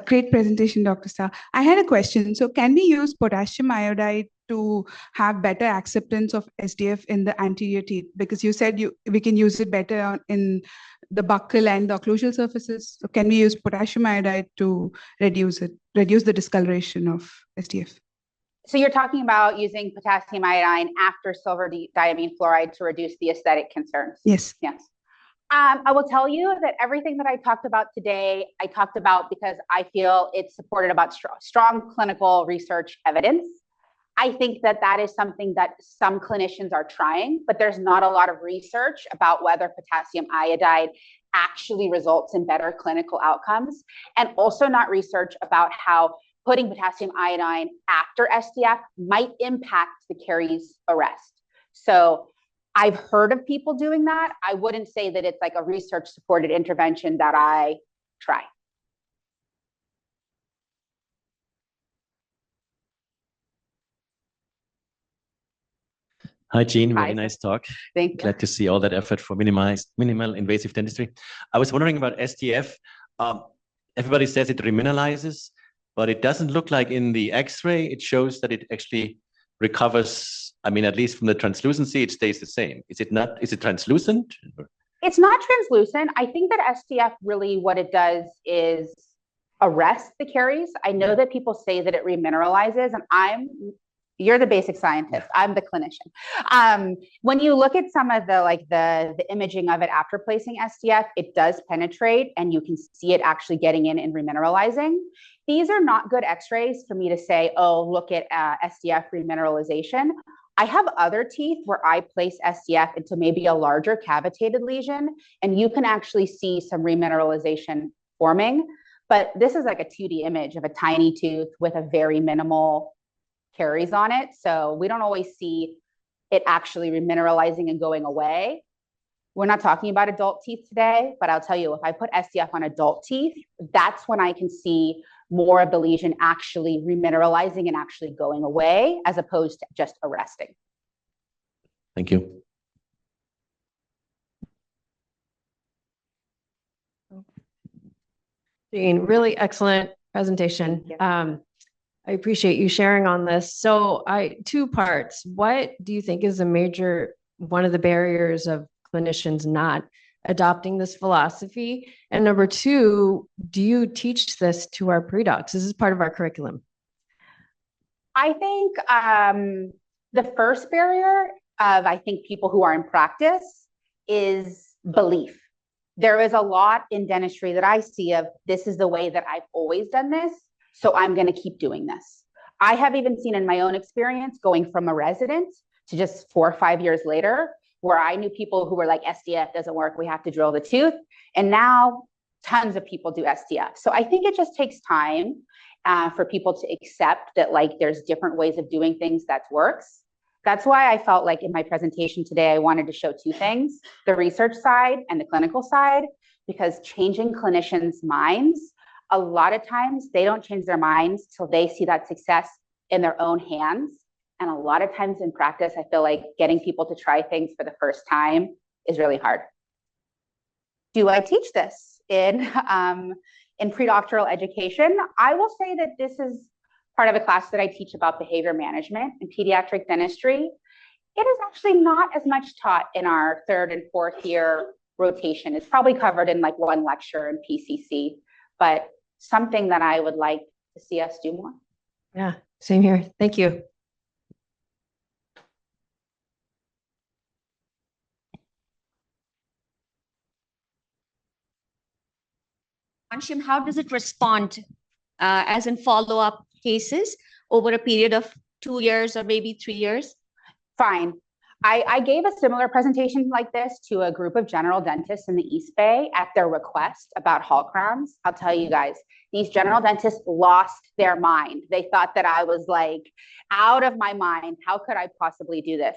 Great presentation, Dr. Starr. I had a question. So can we use potassium iodide to have better acceptance of SDF in the anterior teeth? Because you said we can use it better in the buccal and the occlusal surfaces. So can we use potassium iodide to reduce the discoloration of SDF? So you're talking about using potassium iodine after silver diamine fluoride to reduce the aesthetic concerns? Yes. Yes. I will tell you that everything that I talked about today, I talked about because I feel it's supported about strong clinical research evidence. I think that that is something that some clinicians are trying, but there's not a lot of research about whether potassium iodide actually results in better clinical outcomes, and also not research about how putting potassium iodine after SDF might impact the caries arrest. So I've heard of people doing that. I wouldn't say that it's like a research supported intervention that I try. Hi, Jean. Very nice talk. Thank you. Glad to see all that effort for minimal invasive dentistry. I was wondering about SDF. Everybody says it remineralizes, but it doesn't look like in the X-ray. It shows that it actually recovers. I mean, at least from the translucency, it stays the same. Is it not? Is it translucent? It's not translucent. I think that SDF really what it does is arrest the caries. I know that people say that it remineralizes, and you're the basic scientist. I'm the clinician. When you look at some of the imaging of it after placing SDF, it does penetrate and you can see it actually getting in and remineralizing. These are not good x-rays for me to say, oh, look at SDF remineralization. I have other teeth where I place SDF into maybe a larger cavitated lesion, and you can actually see some remineralization forming. But this is like a 2D image of a tiny tooth with a very minimal caries on it. So we don't always see it actually remineralizing and going away. We're not talking about adult teeth today, but I'll tell you, if I put SDF on adult teeth, that's when I can see more of the lesion actually remineralizing and actually going away as opposed to just arresting. Thank you. Jean, really excellent presentation. I appreciate you sharing on this. So two parts. What do you think is one of the barriers of clinicians not adopting this philosophy? And number two, do you teach this to our pre-docs? This is part of our curriculum. I think the first barrier of, I think, people who are in practice is belief. There is a lot in dentistry that I see of, this is the way that I've always done this, so I'm going to keep doing this. I have even seen in my own experience going from a resident to just 4 or 5 years later, where I knew people who were like, SDF doesn't work, we have to drill the tooth. And now tons of people do SDF. So I think it just takes time for people to accept that like there's different ways of doing things that works. That's why I felt like in my presentation today, I wanted to show two things, the research side and the clinical side, because changing clinicians' minds, a lot of times they don't change their minds till they see that success in their own hands. And a lot of times in practice, I feel like getting people to try things for the first time is really hard. Do I teach this in predoctoral education? I will say that this is part of a class that I teach about behavior management in pediatric dentistry. It is actually not as much taught in our 3rd and 4th year rotation. It's probably covered in like one lecture in PCC, but something that I would like to see us do more. Yeah, same here. Thank you. Anshim, how does it respond as in follow-up cases over a period of 2 years or maybe 3 years? Fine. I gave a similar presentation like this to a group of general dentists in the East Bay at their request about Hall crowns. I'll tell you guys, these general dentists lost their mind. They thought that I was like out of my mind. How could I possibly do this?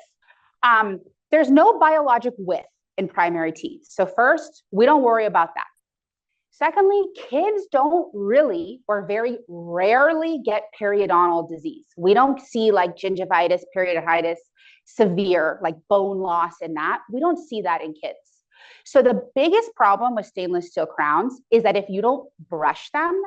There's no biologic width in primary teeth. So first, we don't worry about that. Secondly, kids don't really or very rarely get periodontal disease. We don't see like gingivitis, periodontitis, severe like bone loss in that. We don't see that in kids. So the biggest problem with stainless steel crowns is that if you don't brush them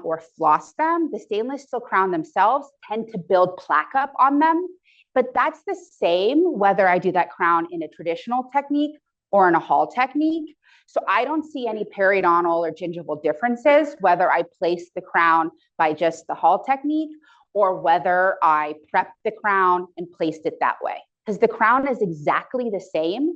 or floss them, the stainless steel crown themselves tend to build plaque up on them. But that's the same whether I do that crown in a traditional technique or in a Hall technique. So I don't see any periodontal or gingival differences, whether I place the crown by just the Hall technique or whether I prepped the crown and placed it that way. Because the crown is exactly the same,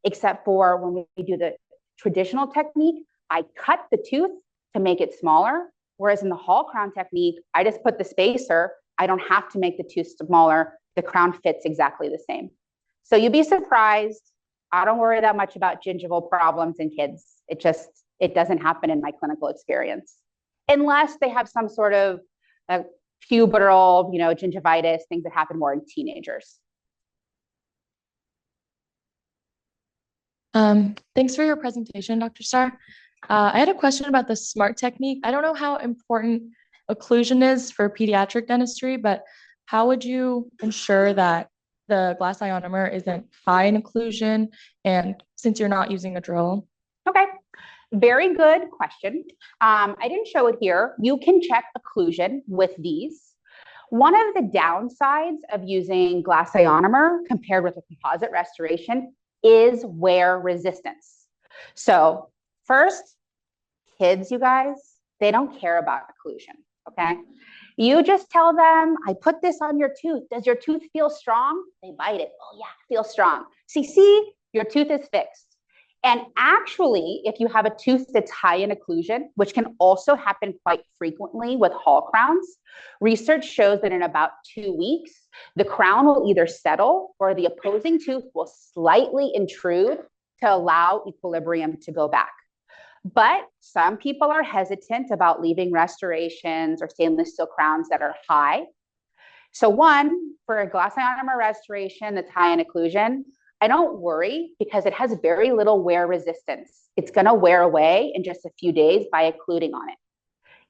except for when we do the traditional technique, I cut the tooth to make it smaller. Whereas in the Hall crown technique, I just put the spacer. I don't have to make the tooth smaller. The crown fits exactly the same. So you'd be surprised. I don't worry that much about gingival problems in kids. It doesn't happen in my clinical experience, unless they have some sort of pubertal, gingivitis, things that happen more in teenagers. Thanks for your presentation, Dr. Starr. I had a question about the SMART technique. I don't know how important occlusion is for pediatric dentistry, but how would you ensure that the glass ionomer isn't high in occlusion, and since you're not using a drill? Okay, very good question. I didn't show it here. You can check occlusion with these. One of the downsides of using glass ionomer compared with a composite restoration is wear resistance. So first, kids, you guys, they don't care about occlusion, okay? You just tell them, I put this on your tooth. Does your tooth feel strong? They bite it. Oh yeah, it feels strong. See, your tooth is fixed. And actually, if you have a tooth that's high in occlusion, which can also happen quite frequently with Hall crowns, research shows that in about 2 weeks, the crown will either settle or the opposing tooth will slightly intrude to allow equilibrium to go back. But some people are hesitant about leaving restorations or stainless steel crowns that are high. So one, for a glass ionomer restoration that's high in occlusion, I don't worry because it has very little wear resistance. It's going to wear away in just a few days by occluding on it.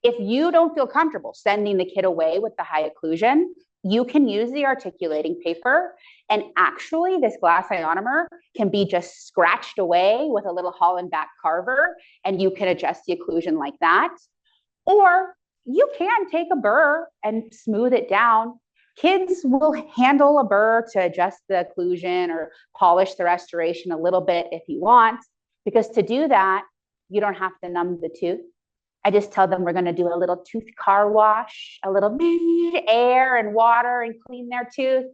If you don't feel comfortable sending the kid away with the high occlusion, you can use the articulating paper, and actually this glass ionomer can be just scratched away with a little Hollenbach carver, and you can adjust the occlusion like that. Or you can take a burr and smooth it down. Kids will handle a burr to adjust the occlusion or polish the restoration a little bit if you want, because to do that, you don't have to numb the tooth. I just tell them we're going to do a little tooth car wash, a little air and water and clean their tooth,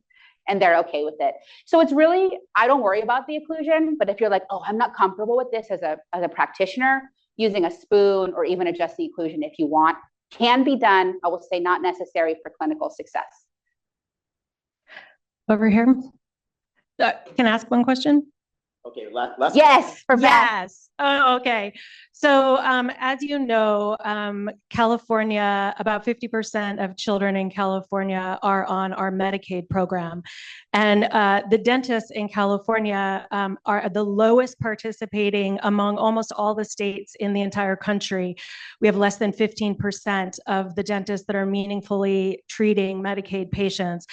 and they're okay with it. So it's really, I don't worry about the occlusion, but if you're like, oh, I'm not comfortable with this as a practitioner, using a spoon or even adjust the occlusion if you want, Can be done, I will say not necessary for clinical success. Over here. Can I ask one question? Okay, last. Yes, for yes. Oh, okay. So as you know, California, about 50% of children in California are on our Medicaid program. And the dentists in California are the lowest participating among almost all the states in the entire country. We have less than 15% of the dentists that are meaningfully treating Medicaid patients.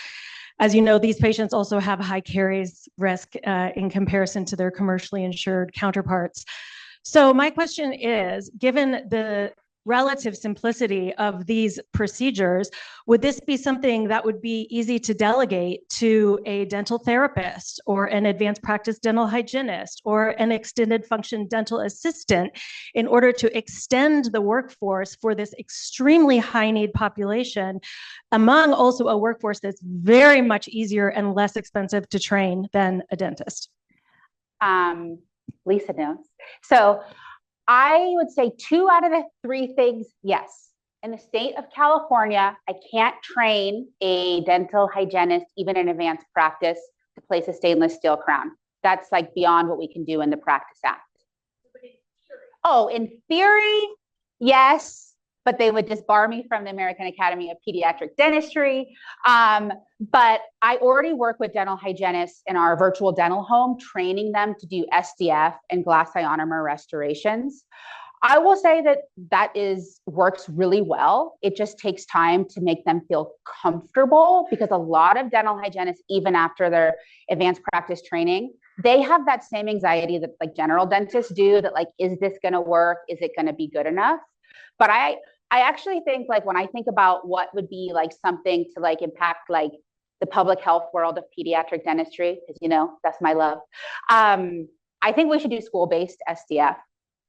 As you know, these patients also have high caries risk in comparison to their commercially insured counterparts. So my question is, given the relative simplicity of these procedures, would this be something that would be easy to delegate to a dental therapist or an advanced practice dental hygienist or an extended function dental assistant in order to extend the workforce for this extremely high need population among also a workforce that's very much easier and less expensive to train than a dentist? Lisa knows. So I would say 2 out of the 3 things, yes. In the state of California, I can't train a dental hygienist, even in advanced practice, to place a stainless steel crown. That's like beyond what we can do in the Practice Act. Oh, in theory, yes, but they would disbar me from the American Academy of Pediatric Dentistry. But I already work with dental hygienists in our virtual dental home, training them to do SDF and glass ionomer restorations. I will say that works really well. It just takes time to make them feel comfortable, because a lot of dental hygienists, even after their advanced practice training, they have that same anxiety that like general dentists do, that like, is this gonna work? Is it gonna be good enough? But I actually think, like, when I think about what would be like something to like impact like the public health world of pediatric dentistry, because you know that's my love. I think we should do school-based SDF.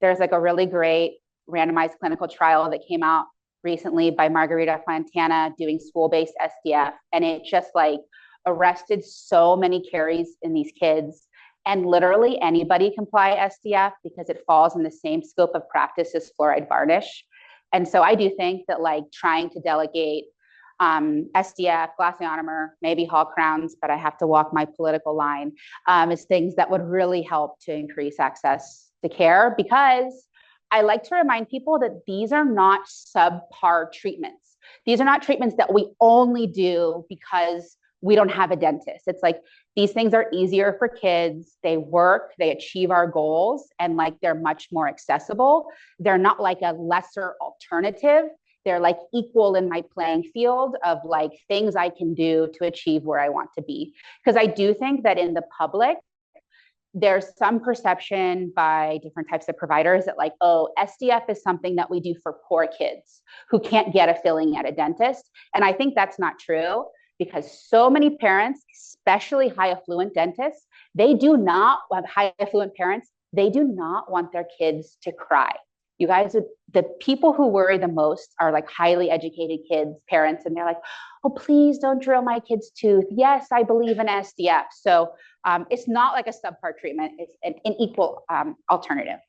There's like a really great randomized clinical trial that came out recently by Margarita Fontana doing school-based SDF, and it just like arrested so many caries in these kids. And literally anybody can apply SDF because it falls in the same scope of practice as fluoride varnish. And so I do think that like trying to delegate SDF, glass ionomer, maybe Hall crowns, but I have to walk my political line, is things that would really help to increase access to care, because I like to remind people that these are not subpar treatments. These are not treatments that we only do because we don't have a dentist. It's like, these things are easier for kids. They work, they achieve our goals, and like they're much more accessible. They're not like a lesser alternative. They're like equal in my playing field of like things I can do to achieve where I want to be. Because I do think that in the public, there's some perception by different types of providers that like, oh, SDF is something that we do for poor kids who can't get a filling at a dentist. And I think that's not true, because so many parents, especially high affluent dentists, they do not want high affluent parents. They do not want their kids to cry. You guys, the people who worry the most are like highly educated kids, parents, and they're like, oh, please don't drill my kid's tooth. Yes, I believe in SDF. So it's not like a subpar treatment. It's an equal alternative.